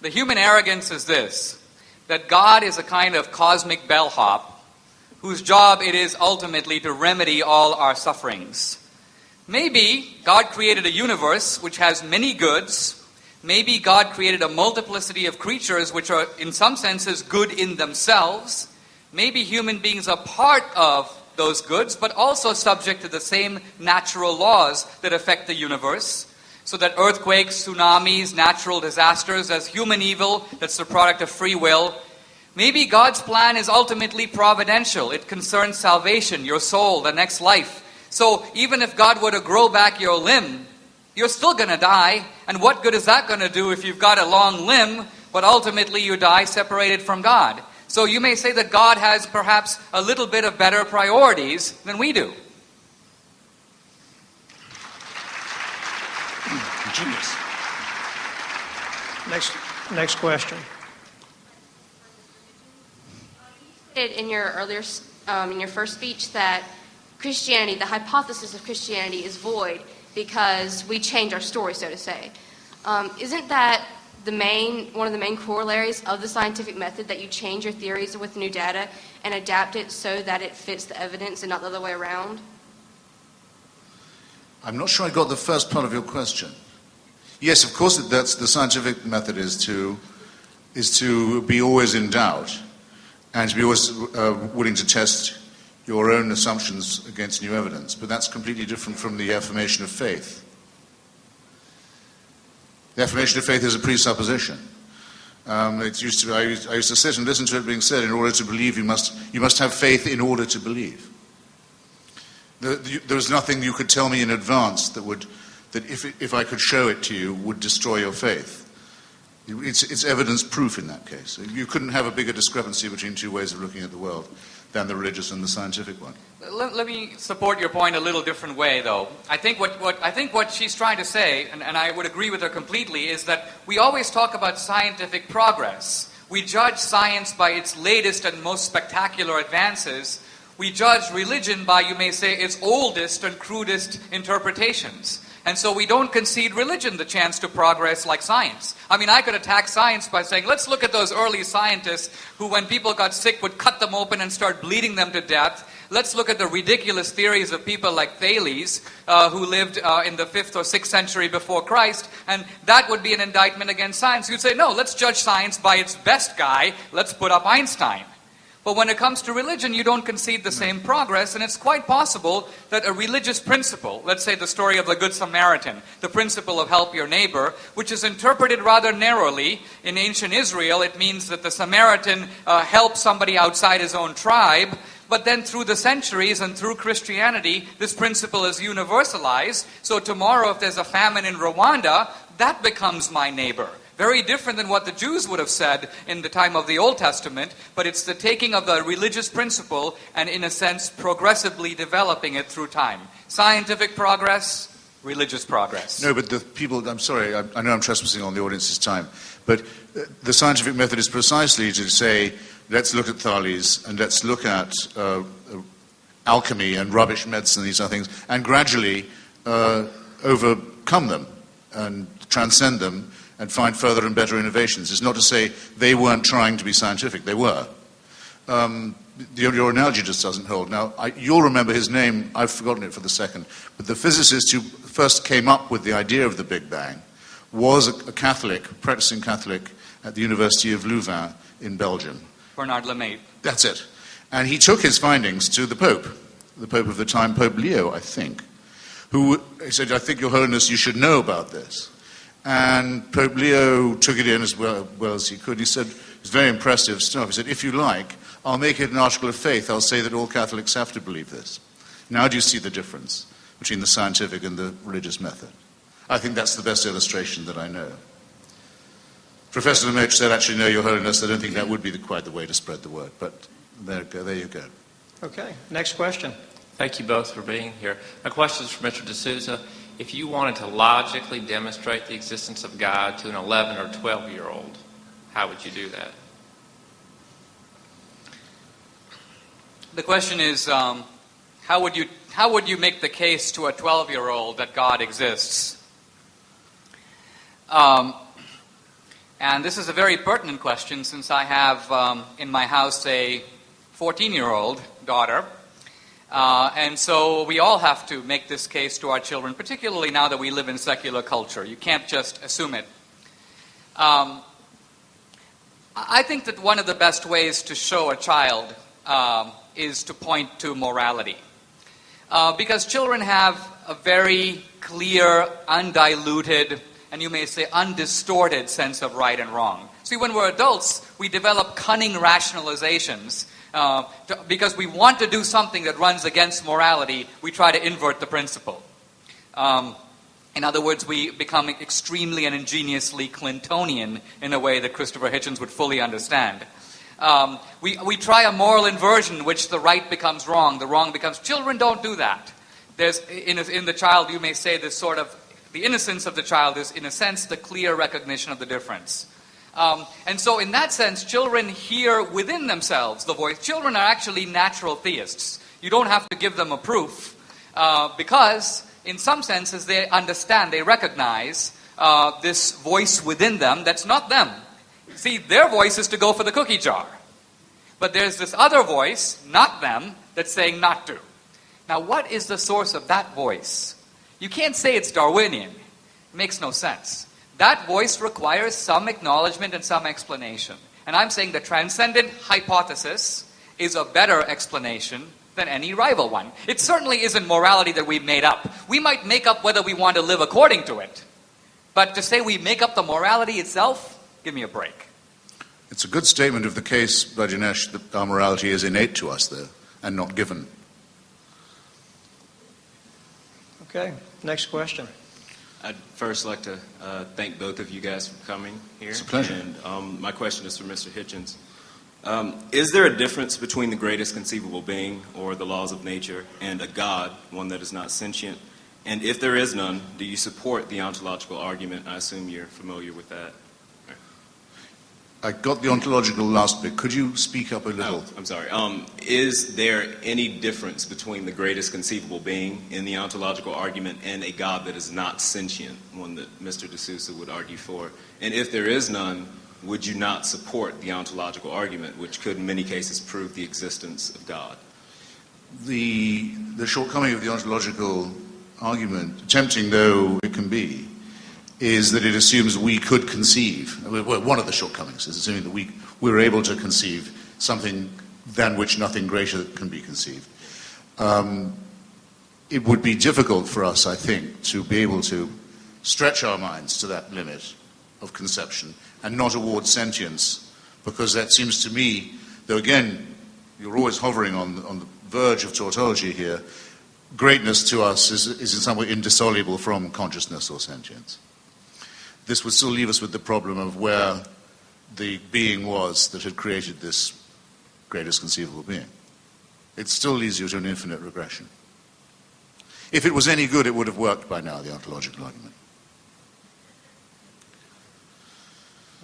The human arrogance is this, that God is a kind of cosmic bellhop whose job it is ultimately to remedy all our sufferings. Maybe God created a universe which has many goods. Maybe God created a multiplicity of creatures which are, in some senses, good in themselves. Maybe human beings are part of those goods, but also subject to the same natural laws that affect the universe. So that earthquakes, tsunamis, natural disasters, as human evil, that's the product of free will. Maybe God's plan is ultimately providential. It concerns salvation, your soul, the next life. So even if God were to grow back your limb, you're still going to die. And what good is that going to do if you've got a long limb, but ultimately you die separated from God? So you may say that God has perhaps a little bit of better priorities than we do. Genius. Next question. In your in your first speech that Christianity, the hypothesis of Christianity is void because we change our story, so to say. Isn't that one of the main corollaries of the scientific method, that you change your theories with new data and adapt it so that it fits the evidence and not the other way around? I'm not sure I got the first part of your question. Yes, of course, that's the scientific method is to be always in doubt and to be always willing to test your own assumptions against new evidence. But that's completely different from the affirmation of faith. The affirmation of faith is a presupposition. I used to sit and listen to it being said, in order to believe, you must have faith in order to believe. There was nothing you could tell me in advance that if I could show it to you, would destroy your faith. It's evidence proof in that case. You couldn't have a bigger discrepancy between two ways of looking at the world than the religious and the scientific one. Let me support your point a little different way, though. I think what she's trying to say, and I would agree with her completely, is that we always talk about scientific progress. We judge science by its latest and most spectacular advances. We judge religion by, you may say, its oldest and crudest interpretations. And so we don't concede religion the chance to progress like science. I mean, I could attack science by saying, let's look at those early scientists who, when people got sick, would cut them open and start bleeding them to death. Let's look at the ridiculous theories of people like Thales, who lived in the 5th or 6th century before Christ, and that would be an indictment against science. You'd say, no, let's judge science by its best guy. Let's put up Einstein. But when it comes to religion, you don't concede the same progress, and it's quite possible that a religious principle, let's say the story of the Good Samaritan, the principle of help your neighbor, which is interpreted rather narrowly. In ancient Israel, it means that the Samaritan helped somebody outside his own tribe, but then through the centuries and through Christianity, this principle is universalized. So tomorrow, if there's a famine in Rwanda, that becomes my neighbor. very different than what the Jews would have said in the time of the Old Testament, but it's the taking of the religious principle and, in a sense, progressively developing it through time. Scientific progress, religious progress. No, but the people, I'm sorry, I know I'm trespassing on the audience's time, but the scientific method is precisely to say, let's look at Thales and let's look at alchemy and rubbish medicine, these other things, and gradually overcome them and transcend them and find further and better innovations. It's not to say they weren't trying to be scientific, they were. Your analogy just doesn't hold. Now, you'll remember his name, I've forgotten it for the second, but the physicist who first came up with the idea of the Big Bang was a Catholic, practicing Catholic at the University of Louvain in Belgium. Bernard Lemaitre. That's it. And he took his findings to the Pope of the time, Pope Leo, I think, who said, I think, Your Holiness, you should know about this. And Pope Leo took it in as well as he could. He said, it's very impressive stuff. He said, if you like, I'll make it an article of faith. I'll say that all Catholics have to believe this. Now do you see the difference between the scientific and the religious method? I think that's the best illustration that I know. Professor Lemaitre said, actually, no, Your Holiness, I don't think that would be quite the way to spread the word. But there you go. Okay, next question. Thank you both for being here. My question is for Mr. D'Souza. If you wanted to logically demonstrate the existence of God to an 11 or 12-year-old, how would you do that? The question is, how would you make the case to a 12-year-old that God exists? And this is a very pertinent question, since I have in my house a 14-year-old daughter. And so we all have to make this case to our children, particularly now that we live in secular culture. You can't just assume it. I think that one of the best ways to show a child is to point to morality. Because children have a very clear, undiluted, and you may say undistorted sense of right and wrong. See, when we're adults, we develop cunning rationalizations. Because we want to do something that runs against morality, we try to invert the principle. In other words, we become extremely and ingeniously Clintonian in a way that Christopher Hitchens would fully understand. We try a moral inversion in which the right becomes wrong, the wrong becomes... Children don't do that. There's, in the child, you may say this sort of... The innocence of the child is, in a sense, the clear recognition of the difference. And so in that sense, children hear within themselves the voice. Children are actually natural theists. You don't have to give them a proof because in some senses they understand, they recognize this voice within them that's not them. See, their voice is to go for the cookie jar. But there's this other voice, not them, that's saying not to. Now what is the source of that voice? You can't say it's Darwinian. It makes no sense. That voice requires some acknowledgement and some explanation. And I'm saying the transcendent hypothesis is a better explanation than any rival one. It certainly isn't morality that we've made up. We might make up whether we want to live according to it. But to say we make up the morality itself, give me a break. It's a good statement of the case by Dinesh that our morality is innate to us, though, and not given. Okay, next question. I'd first like to thank both of you guys for coming here. It's a pleasure. And my question is for Mr. Hitchens. Is there a difference between the greatest conceivable being, or the laws of nature, and a God, one that is not sentient? And if there is none, do you support the ontological argument? I assume you're familiar with that. I got the ontological last bit. Could you speak up a little? I'm sorry. Is there any difference between the greatest conceivable being in the ontological argument and a God that is not sentient, one that Mr. D'Souza would argue for? And if there is none, would you not support the ontological argument, which could in many cases prove the existence of God? The shortcoming of the ontological argument, tempting though it can be, is that it assumes we could conceive. Well, one of the shortcomings is assuming that we're able to conceive something than which nothing greater can be conceived. It would be difficult for us, I think, to be able to stretch our minds to that limit of conception and not award sentience, because that seems to me, though again, you're always hovering on the verge of tautology here, greatness to us is in some way indissoluble from consciousness or sentience. this would still leave us with the problem of where the being was that had created this greatest conceivable being. It still leads you to an infinite regression. If it was any good, it would have worked by now, the ontological argument.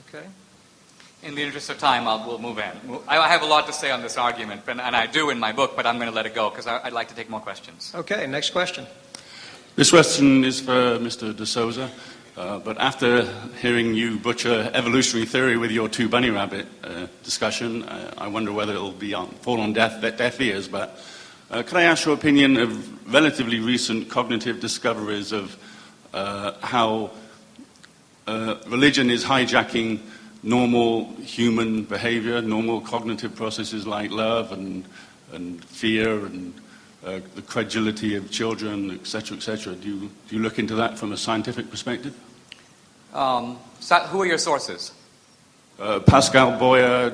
Okay. In the interest of time, we'll move in. I have a lot to say on this argument, and I do in my book, but I'm going to let it go because I'd like to take more questions. Okay, next question. This question is for Mr. De Souza, but after hearing you butcher evolutionary theory with your two bunny rabbit discussion, I wonder whether it'll fall on deaf ears, but could I ask your opinion of relatively recent cognitive discoveries of how religion is hijacking normal human behavior, normal cognitive processes like love and fear and the credulity of children, etc., etc. Do you look into that from a scientific perspective? Who are your sources? Pascal Boyer,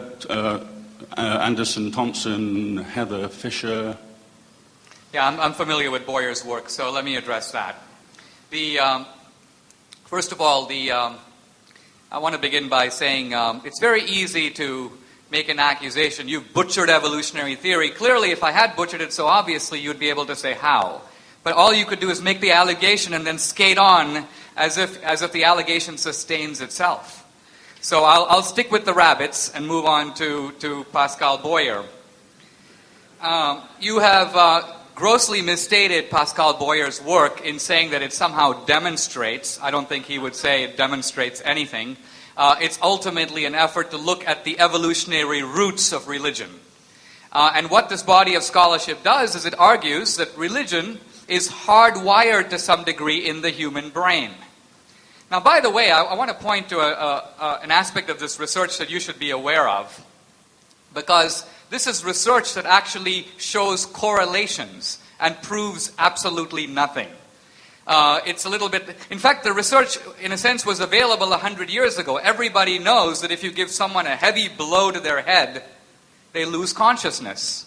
Anderson Thompson, Heather Fisher. Yeah, I'm familiar with Boyer's work, so let me address that. First of all, I want to begin by saying it's very easy to make an accusation. You've butchered evolutionary theory. Clearly, if I had butchered it so obviously, you'd be able to say how. But all you could do is make the allegation and then skate on as if the allegation sustains itself. So I'll stick with the rabbits and move on to Pascal Boyer. You have grossly misstated Pascal Boyer's work in saying that it somehow demonstrates. I don't think he would say it demonstrates anything. It's ultimately an effort to look at the evolutionary roots of religion. And what this body of scholarship does is it argues that religion is hardwired to some degree in the human brain. Now, by the way, I want to point to an aspect of this research that you should be aware of, because this is research that actually shows correlations and proves absolutely nothing. It's a little bit... In fact, the research, in a sense, was available 100 years ago. Everybody knows that if you give someone a heavy blow to their head, they lose consciousness.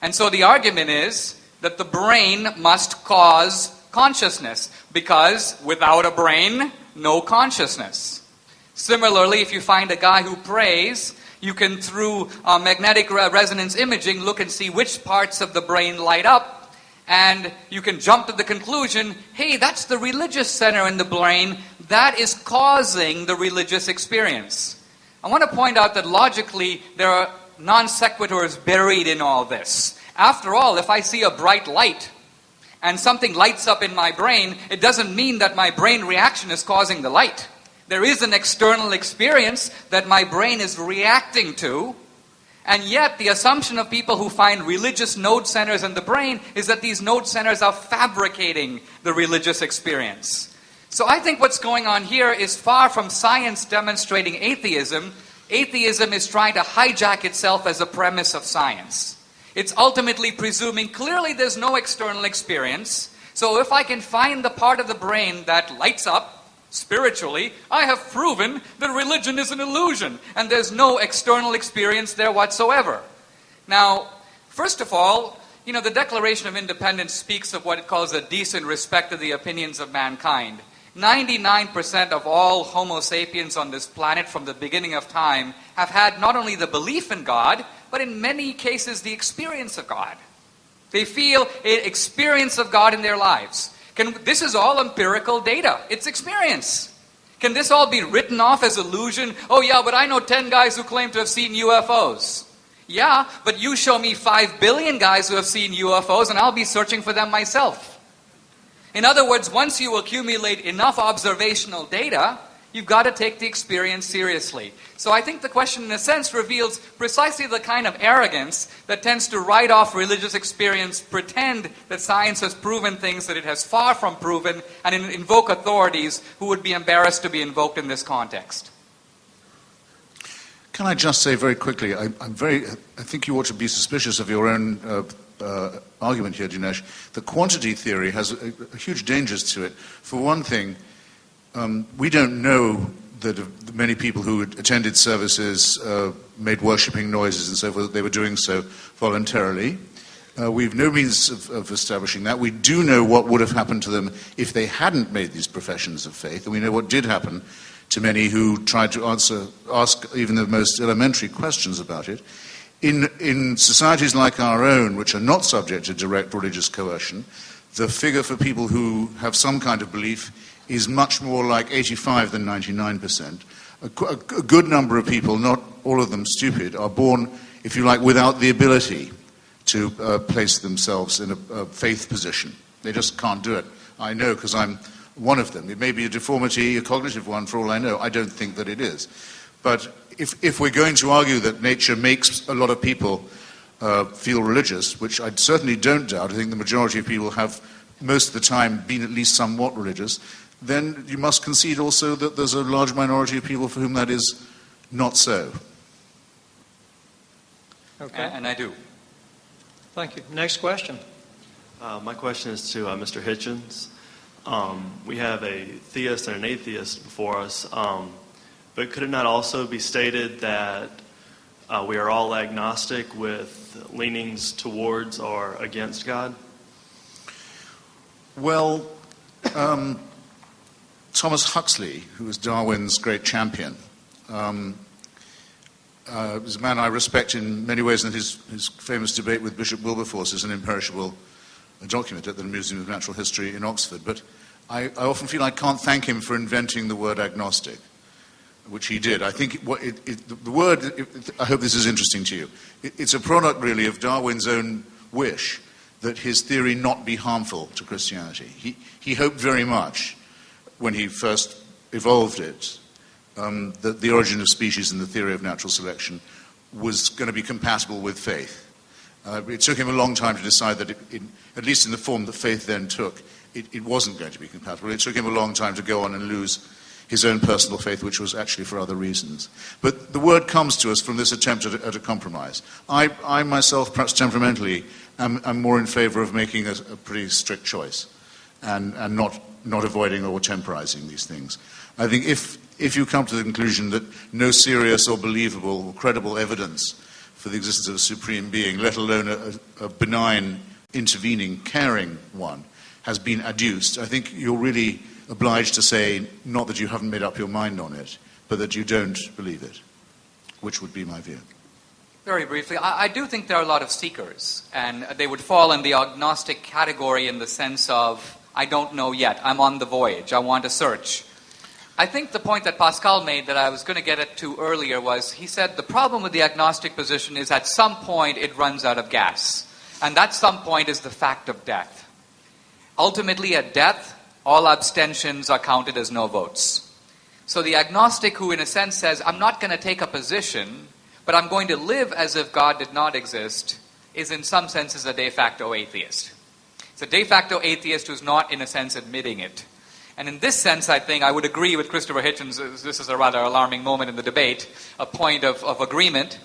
And so the argument is that the brain must cause consciousness, because without a brain, no consciousness. Similarly, if you find a guy who prays, you can, through magnetic resonance imaging, look and see which parts of the brain light up, and you can jump to the conclusion, hey, that's the religious center in the brain that is causing the religious experience. I want to point out that logically there are non sequiturs buried in all this. After all, if I see a bright light and something lights up in my brain, it doesn't mean that my brain reaction is causing the light. There is an external experience that my brain is reacting to, and yet the assumption of people who find religious node centers in the brain is that these node centers are fabricating the religious experience. So I think what's going on here is far from science demonstrating atheism. Atheism is trying to hijack itself as a premise of science. It's ultimately presuming clearly there's no external experience. So if I can find the part of the brain that lights up spiritually, I have proven that religion is an illusion and there's no external experience there whatsoever. Now, first of all, the Declaration of Independence speaks of what it calls a decent respect of the opinions of mankind. 99% of all Homo sapiens on this planet from the beginning of time have had not only the belief in God, but in many cases the experience of God. They feel an experience of God in their lives. This is all empirical data. It's experience. Can this all be written off as illusion? Oh yeah, but I know 10 guys who claim to have seen UFOs. Yeah, but you show me 5 billion guys who have seen UFOs and I'll be searching for them myself. In other words, once you accumulate enough observational data, you've got to take the experience seriously. So I think the question, in a sense, reveals precisely the kind of arrogance that tends to write off religious experience, pretend that science has proven things that it has far from proven, and invoke authorities who would be embarrassed to be invoked in this context. Can I just say very quickly, I think you ought to be suspicious of your own argument here, Dinesh. The quantity theory has a huge dangers to it. For one thing, we don't know that many people who attended services made worshipping noises and so forth, they were doing so voluntarily. We've no means of establishing that. We do know what would have happened to them if they hadn't made these professions of faith, and we know what did happen to many who tried to ask even the most elementary questions about it. In societies like our own, which are not subject to direct religious coercion, the figure for people who have some kind of belief is much more like 85 than 99%. A good number of people, not all of them stupid, are born, if you like, without the ability to place themselves in a faith position. They just can't do it. I know because I'm one of them. It may be a deformity, a cognitive one, for all I know. I don't think that it is. But if we're going to argue that nature makes a lot of people feel religious, which I certainly don't doubt, I think the majority of people have most of the time been at least somewhat religious, then you must concede also that there's a large minority of people for whom that is not so. Okay. And I do. Thank you. Next question. My question is to Mr. Hitchens. We have a theist and an atheist before us, but could it not also be stated that we are all agnostic with leanings towards or against God? Well, Thomas Huxley, who was Darwin's great champion, is a man I respect in many ways, and his famous debate with Bishop Wilberforce is an imperishable document at the Museum of Natural History in Oxford. But I often feel I can't thank him for inventing the word agnostic, which he did. I think the word, I hope this is interesting to you, it's a product really of Darwin's own wish that his theory not be harmful to Christianity. He hoped very much when he first evolved it that the origin of species and the theory of natural selection was going to be compatible with faith. It took him a long time to decide that, at least in the form that faith then took, it wasn't going to be compatible. It took him a long time to go on and lose his own personal faith, which was actually for other reasons. But the word comes to us from this attempt at a compromise. I myself, perhaps temperamentally, am more in favor of making a pretty strict choice and not avoiding or temporizing these things. I think if you come to the conclusion that no serious or believable or credible evidence for the existence of a supreme being, let alone a benign, intervening, caring one, has been adduced, I think you're really obliged to say not that you haven't made up your mind on it, but that you don't believe it, which would be my view. Very briefly, I do think there are a lot of seekers, and they would fall in the agnostic category in the sense of, I don't know yet, I'm on the voyage, I want to search. I think the point that Pascal made that I was going to get at to earlier was, he said the problem with the agnostic position is at some point it runs out of gas. And that some point is the fact of death. Ultimately, at death, all abstentions are counted as no votes. So the agnostic who in a sense says, I'm not going to take a position, but I'm going to live as if God did not exist, is in some senses a de facto atheist. It's a de facto atheist who's not in a sense admitting it. And in this sense, I think I would agree with Christopher Hitchens. This is a rather alarming moment in the debate, a point of agreement.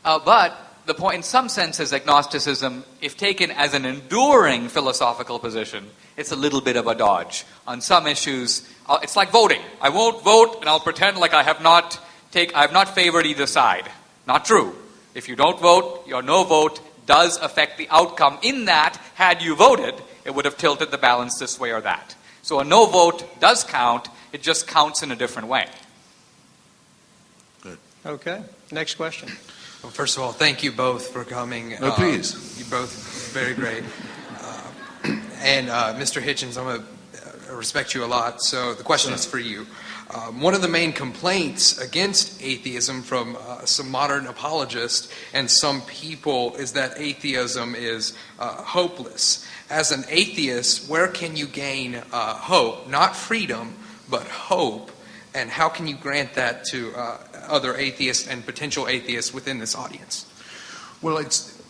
But the point, in some senses, agnosticism, if taken as an enduring philosophical position, it's a little bit of a dodge. On some issues, it's like voting. I won't vote, and I'll pretend like I have not favored either side. Not true. If you don't vote, your no vote does affect the outcome. In that, had you voted, it would have tilted the balance this way or that. So a no vote does count, it just counts in a different way. Good. Okay. Next question. Well, first of all, thank you both for coming. No, please. You both very great. And Mr. Hitchens, I'm going to respect you a lot, so the question is for you. One of the main complaints against atheism from some modern apologists and some people is that atheism is hopeless. As an atheist, where can you gain hope? Not freedom, but hope. And how can you grant that to other atheists and potential atheists within this audience? Well, it's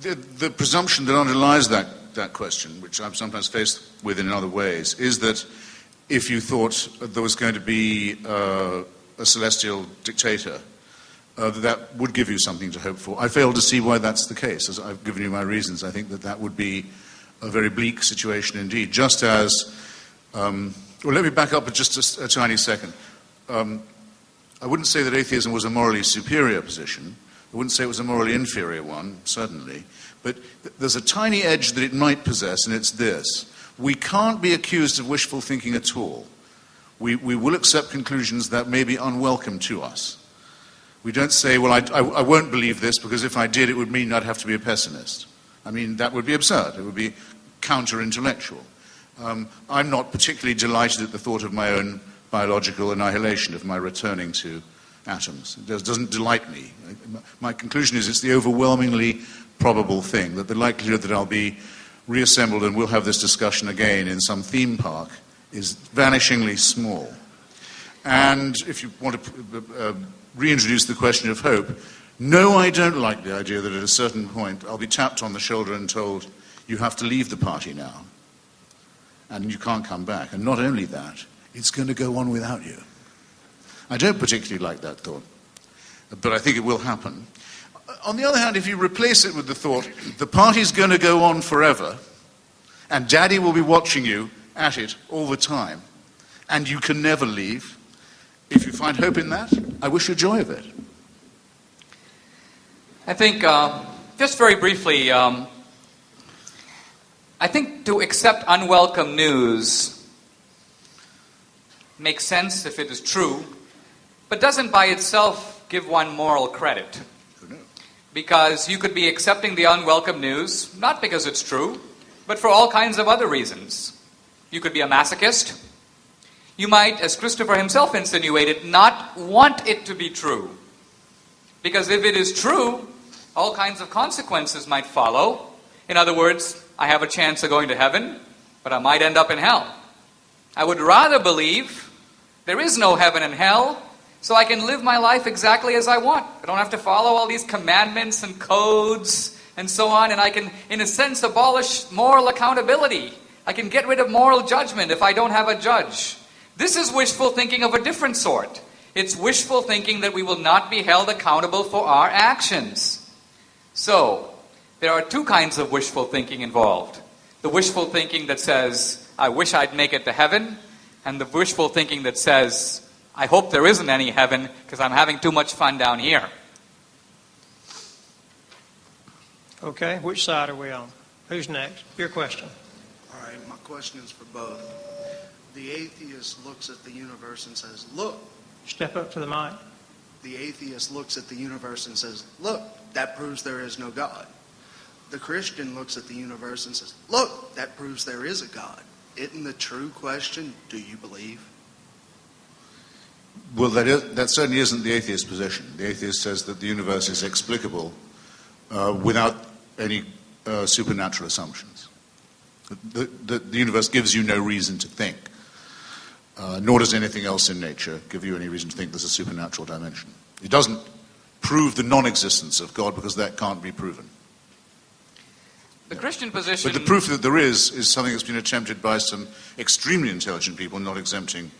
the presumption that underlies that question, which I'm sometimes faced with in other ways, is that if you thought there was going to be a celestial dictator, that would give you something to hope for. I fail to see why that's the case. As I've given you my reasons, I think that would be a very bleak situation indeed. Just as, well, let me back up just a tiny second. I wouldn't say that atheism was a morally superior position, I wouldn't say it was a morally inferior one, certainly. But there's a tiny edge that it might possess, and it's this. We can't be accused of wishful thinking at all. We will accept conclusions that may be unwelcome to us. We don't say, well, I won't believe this because if I did, it would mean I'd have to be a pessimist. I mean, that would be absurd. It would be counter-intellectual. I'm not particularly delighted at the thought of my own biological annihilation, of my returning to atoms. It doesn't delight me. My conclusion is it's the overwhelmingly probable thing, that the likelihood that I'll be reassembled and we'll have this discussion again in some theme park is vanishingly small. And if you want to reintroduce the question of hope, no, I don't like the idea that at a certain point I'll be tapped on the shoulder and told, you have to leave the party now, and you can't come back. And not only that, it's going to go on without you. I don't particularly like that thought, but I think it will happen. On the other hand, if you replace it with the thought, the party's going to go on forever, and Daddy will be watching you at it all the time, and you can never leave, if you find hope in that, I wish you joy of it. I think, just very briefly, I think to accept unwelcome news makes sense if it is true, but doesn't by itself give one moral credit. Because you could be accepting the unwelcome news, not because it's true, but for all kinds of other reasons. You could be a masochist. You might, as Christopher himself insinuated, not want it to be true. Because if it is true, all kinds of consequences might follow. In other words, I have a chance of going to heaven, but I might end up in hell. I would rather believe there is no heaven and hell, so I can live my life exactly as I want. I don't have to follow all these commandments and codes and so on, and I can, in a sense, abolish moral accountability. I can get rid of moral judgment if I don't have a judge. This is wishful thinking of a different sort. It's wishful thinking that we will not be held accountable for our actions. So, there are two kinds of wishful thinking involved. The wishful thinking that says, I wish I'd make it to heaven, and the wishful thinking that says, I hope there isn't any heaven because I'm having too much fun down here. Okay, which side are we on? Who's next? Your question. All right, my question is for both. The atheist looks at the universe and says, look. Step up to the mic. The atheist looks at the universe and says, look, that proves there is no God. The Christian looks at the universe and says, look, that proves there is a God. Isn't the true question, do you believe? Well, that certainly isn't the atheist position. The atheist says that the universe is explicable without any supernatural assumptions. The universe gives you no reason to think, nor does anything else in nature give you any reason to think there's a supernatural dimension. It doesn't prove the non-existence of God because that can't be proven. The Christian position... But the proof that there is something that's been attempted by some extremely intelligent people, not exempting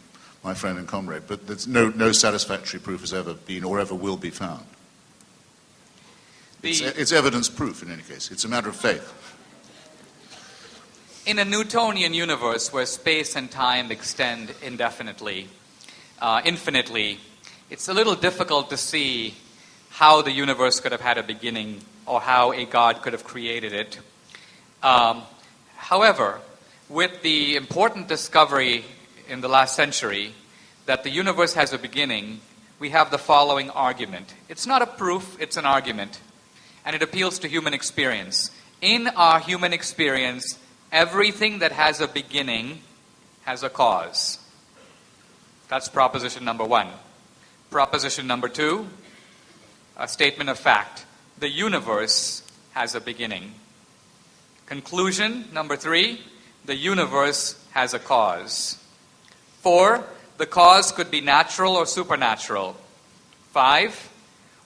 my friend and comrade, but there's no satisfactory proof has ever been or ever will be found. It's evidence proof in any case. It's a matter of faith. In a Newtonian universe where space and time extend indefinitely, infinitely, it's a little difficult to see how the universe could have had a beginning or how a God could have created it. However, with the important discovery in the last century that the universe has a beginning, we have the following argument. It's not a proof, it's an argument. And it appeals to human experience. In our human experience, everything that has a beginning has a cause. That's proposition number one. Proposition number two, a statement of fact. The universe has a beginning. Conclusion number three, the universe has a cause. 4, the cause could be natural or supernatural. 5,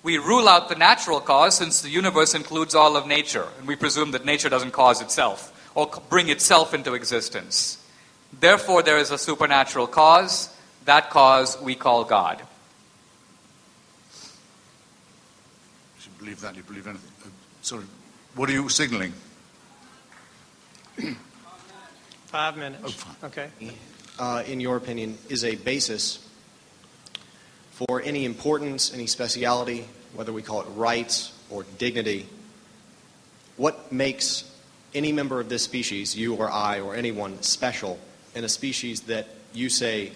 we rule out the natural cause since the universe includes all of nature, and we presume that nature doesn't cause itself or bring itself into existence. Therefore, there is a supernatural cause. That cause we call God. If you believe that, you believe anything. Sorry, what are you signaling? 5 minutes. Oh, fine. Okay. In your opinion, is a basis for any importance, any speciality whether we call it rights or dignity, what makes any member of this species, you or I or anyone, special in a species that you say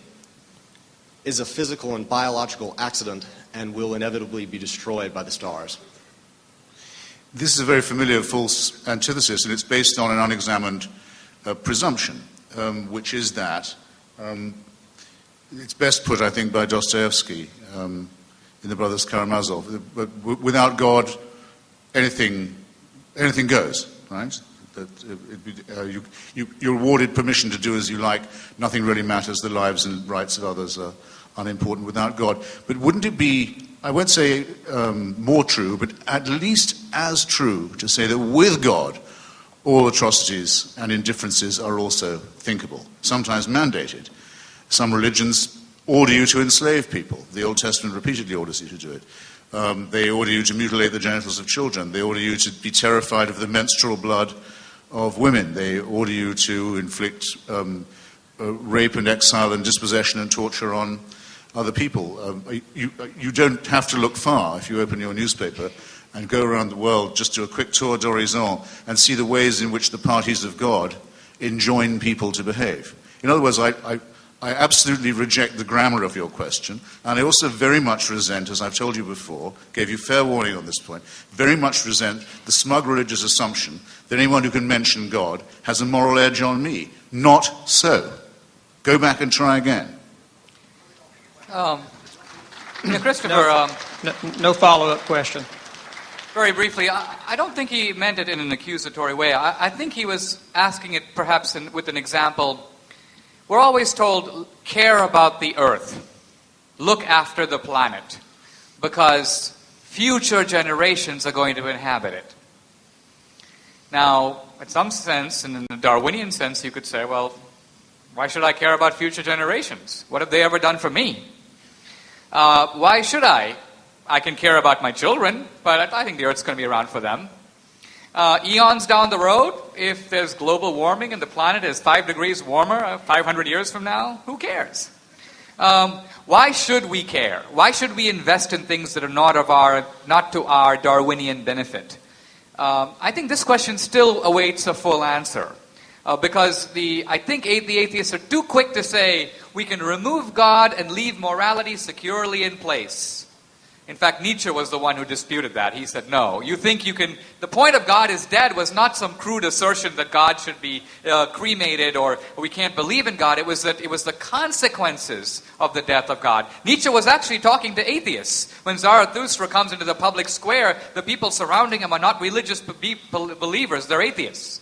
is a physical and biological accident and will inevitably be destroyed by the stars? This is a very familiar false antithesis, and it's based on an unexamined presumption, which is that it's best put, I think, by Dostoevsky in The Brothers Karamazov. But without God, anything goes, right? That you're awarded permission to do as you like. Nothing really matters. The lives and rights of others are unimportant without God. But wouldn't it be, I won't say more true, but at least as true to say that with God, all atrocities and indifferences are also thinkable, sometimes mandated. Some religions order you to enslave people. The Old Testament repeatedly orders you to do it. They order you to mutilate the genitals of children. They order you to be terrified of the menstrual blood of women. They order you to inflict rape and exile and dispossession and torture on other people. You don't have to look far if you open your newspaper and go around the world, just do a quick tour d'horizon and see the ways in which the parties of God enjoin people to behave. In other words, I absolutely reject the grammar of your question, and I also very much resent, as I've told you before, gave you fair warning on this point, very much resent the smug religious assumption that anyone who can mention God has a moral edge on me. Not so. Go back and try again. Christopher... No follow-up question. Very briefly, I don't think he meant it in an accusatory way. I think he was asking it perhaps with an example. We're always told, care about the earth. Look after the planet. Because future generations are going to inhabit it. Now, in some sense, and in the Darwinian sense, you could say, well, why should I care about future generations? What have they ever done for me? Why should I? I can care about my children, but I think the Earth's going to be around for them. Eons down the road, if there's global warming and the planet is 5 degrees warmer 500 years from now, who cares? Why should we care? Why should we invest in things that are not to our Darwinian benefit? I think this question still awaits a full answer. Because I think the atheists are too quick to say we can remove God and leave morality securely in place. In fact, Nietzsche was the one who disputed that. He said, no, you think you can... The point of God is dead was not some crude assertion that God should be cremated or we can't believe in God. It was the consequences of the death of God. Nietzsche was actually talking to atheists. When Zarathustra comes into the public square, the people surrounding him are not religious believers, they're atheists.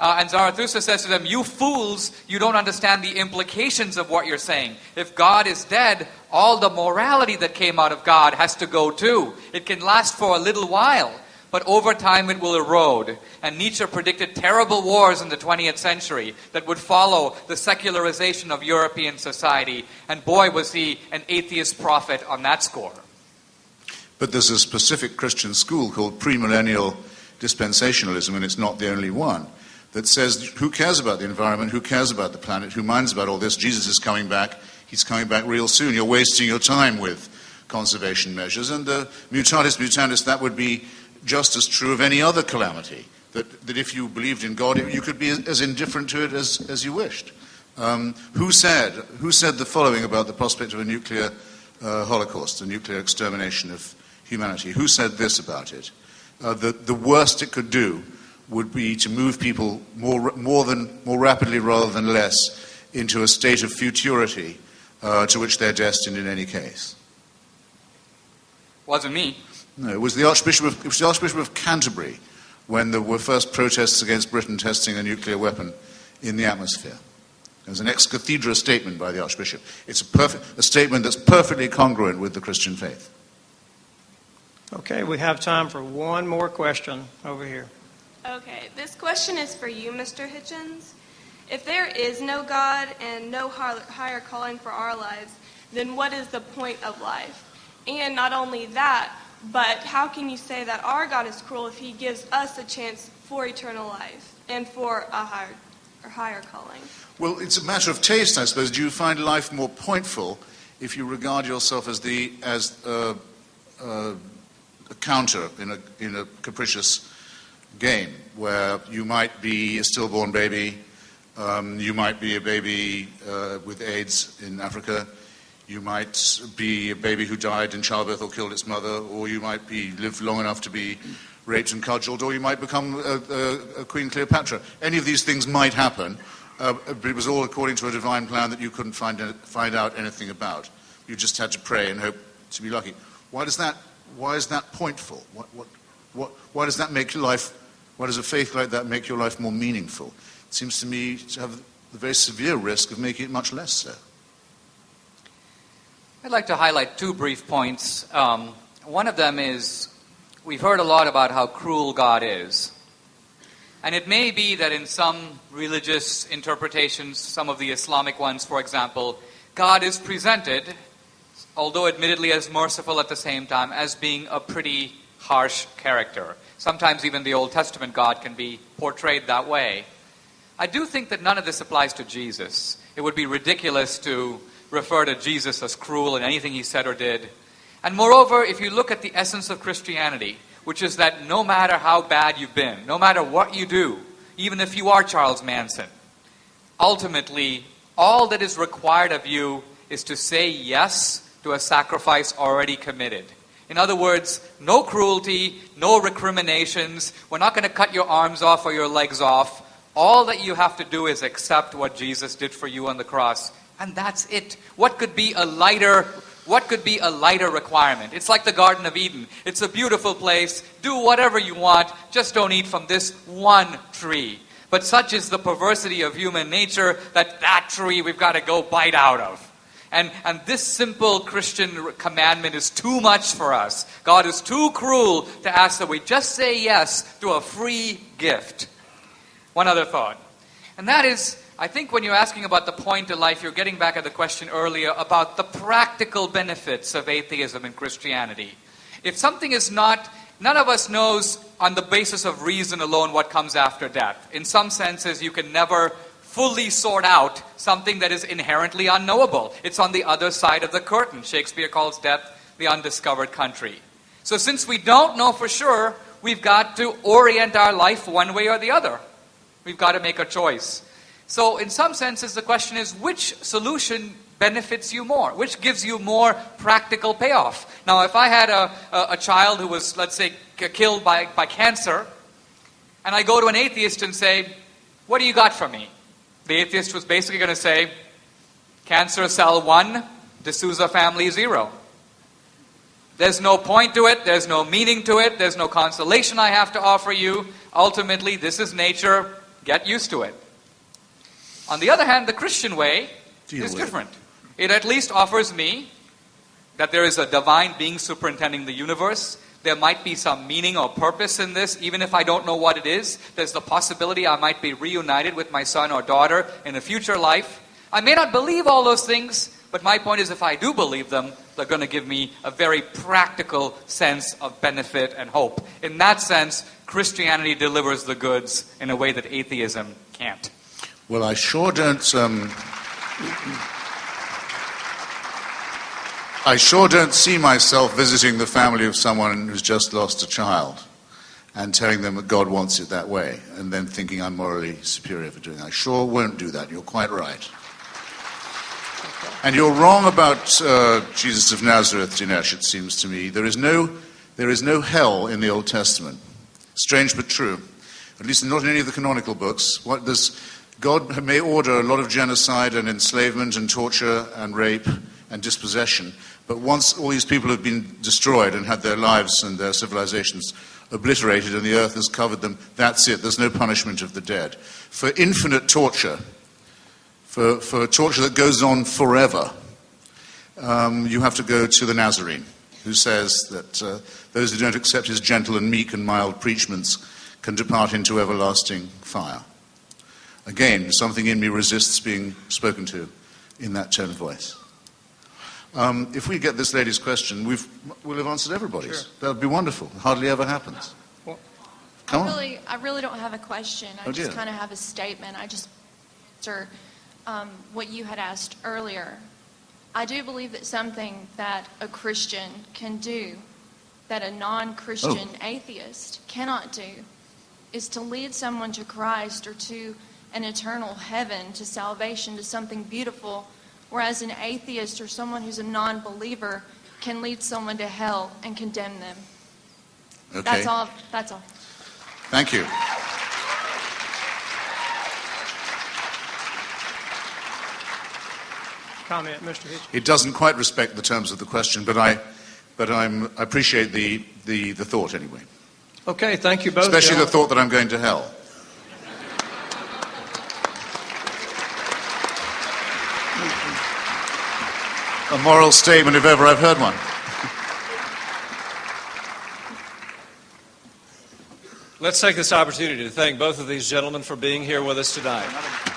And Zarathustra says to them, you fools, you don't understand the implications of what you're saying. If God is dead, all the morality that came out of God has to go too. It can last for a little while, but over time it will erode. And Nietzsche predicted terrible wars in the 20th century that would follow the secularization of European society. And boy, was he an atheist prophet on that score. But there's a specific Christian school called premillennial dispensationalism, and it's not the only one, that says, who cares about the environment, who cares about the planet, who minds about all this? Jesus is coming back, he's coming back real soon. You're wasting your time with conservation measures. And mutatis mutandis, that would be just as true of any other calamity, that if you believed in God, you could be as indifferent to it as you wished. Who said the following about the prospect of a nuclear holocaust, a nuclear extermination of humanity? Who said this about it? The worst it could do would be to move people more rapidly rather than less into a state of futurity to which they're destined in any case. Wasn't me. No, it was the Archbishop of Canterbury when there were first protests against Britain testing a nuclear weapon in the atmosphere. It was an ex cathedra statement by the Archbishop. It's a statement that's perfectly congruent with the Christian faith. Okay, we have time for one more question over here. Okay, this question is for you, Mr. Hitchens. If there is no God and no higher calling for our lives, then what is the point of life? And not only that, but how can you say that our God is cruel if he gives us a chance for eternal life and for a higher calling? Well, it's a matter of taste, I suppose. Do you find life more pointful if you regard yourself as a counter in a capricious game where you might be a stillborn baby, you might be a baby with AIDS in Africa, you might be a baby who died in childbirth or killed its mother, or you might live long enough to be raped and cudgeled, or you might become a Queen Cleopatra. Any of these things might happen, but it was all according to a divine plan that you couldn't find out anything about. You just had to pray and hope to be lucky. Why is that pointful? Why does that make your life? Why does a faith like that make your life more meaningful? It seems to me to have the very severe risk of making it much less so. I'd like to highlight two brief points. One of them is we've heard a lot about how cruel God is. And it may be that in some religious interpretations, some of the Islamic ones, for example, God is presented, although admittedly as merciful at the same time, as being a pretty harsh character. Sometimes even the Old Testament God can be portrayed that way. I do think that none of this applies to Jesus. It would be ridiculous to refer to Jesus as cruel in anything he said or did. And moreover, if you look at the essence of Christianity, which is that no matter how bad you've been, no matter what you do, even if you are Charles Manson, ultimately, all that is required of you is to say yes to a sacrifice already committed. In other words, no cruelty, no recriminations. We're not going to cut your arms off or your legs off. All that you have to do is accept what Jesus did for you on the cross. And that's it. What could be a lighter requirement? It's like the Garden of Eden. It's a beautiful place. Do whatever you want. Just don't eat from this one tree. But such is the perversity of human nature that tree we've got to go bite out of. And this simple Christian commandment is too much for us. God is too cruel to ask that we just say yes to a free gift. One other thought. And that is, I think when you're asking about the point of life, you're getting back at the question earlier about the practical benefits of atheism in Christianity. If something is not, none of us knows on the basis of reason alone what comes after death. In some senses, you can never fully sort out something that is inherently unknowable. It's on the other side of the curtain. Shakespeare calls death the undiscovered country. So since we don't know for sure, we've got to orient our life one way or the other. We've got to make a choice. So in some senses, the question is, which solution benefits you more? Which gives you more practical payoff? Now, if I had a child who was, let's say, killed by cancer, and I go to an atheist and say, what do you got for me? The atheist was basically going to say, cancer cell 1, D'Souza family 0. There's no point to it, there's no meaning to it, there's no consolation I have to offer you. Ultimately, this is nature, get used to it. On the other hand, the Christian way is different. It at least offers me that there is a divine being superintending the universe. There might be some meaning or purpose in this, even if I don't know what it is. There's the possibility I might be reunited with my son or daughter in a future life. I may not believe all those things, but my point is if I do believe them, they're going to give me a very practical sense of benefit and hope. In that sense, Christianity delivers the goods in a way that atheism can't. Well, I sure don't see myself visiting the family of someone who's just lost a child and telling them that God wants it that way and then thinking I'm morally superior for doing it. I sure won't do that. You're quite right. And you're wrong about Jesus of Nazareth, Dinesh, it seems to me. There is no hell in the Old Testament. Strange but true. At least not in any of the canonical books. God may order a lot of genocide and enslavement and torture and rape and dispossession, but once all these people have been destroyed and had their lives and their civilizations obliterated and the earth has covered them, that's it. There's no punishment of the dead. For infinite torture, for torture that goes on forever, you have to go to the Nazarene, who says that those who don't accept his gentle and meek and mild preachments can depart into everlasting fire. Again, something in me resists being spoken to in that tone of voice. If we get this lady's question, we'll have answered everybody's. Sure. That would be wonderful. It hardly ever happens. Come on. I really don't have a question. I just kind of have a statement. I just answer what you had asked earlier. I do believe that something that a Christian can do that a non-Christian atheist cannot do is to lead someone to Christ or to an eternal heaven, to salvation, to something beautiful, whereas an atheist or someone who's a non-believer can lead someone to hell and condemn them. Okay. That's all. That's all. Thank you. Comment, Mr. Hitchens. It doesn't quite respect the terms of the question, but I appreciate the thought anyway. Okay, thank you both. Especially the gentlemen. thought that I'm going to hell. A moral statement if ever I've heard one. Let's take this opportunity to thank both of these gentlemen for being here with us tonight.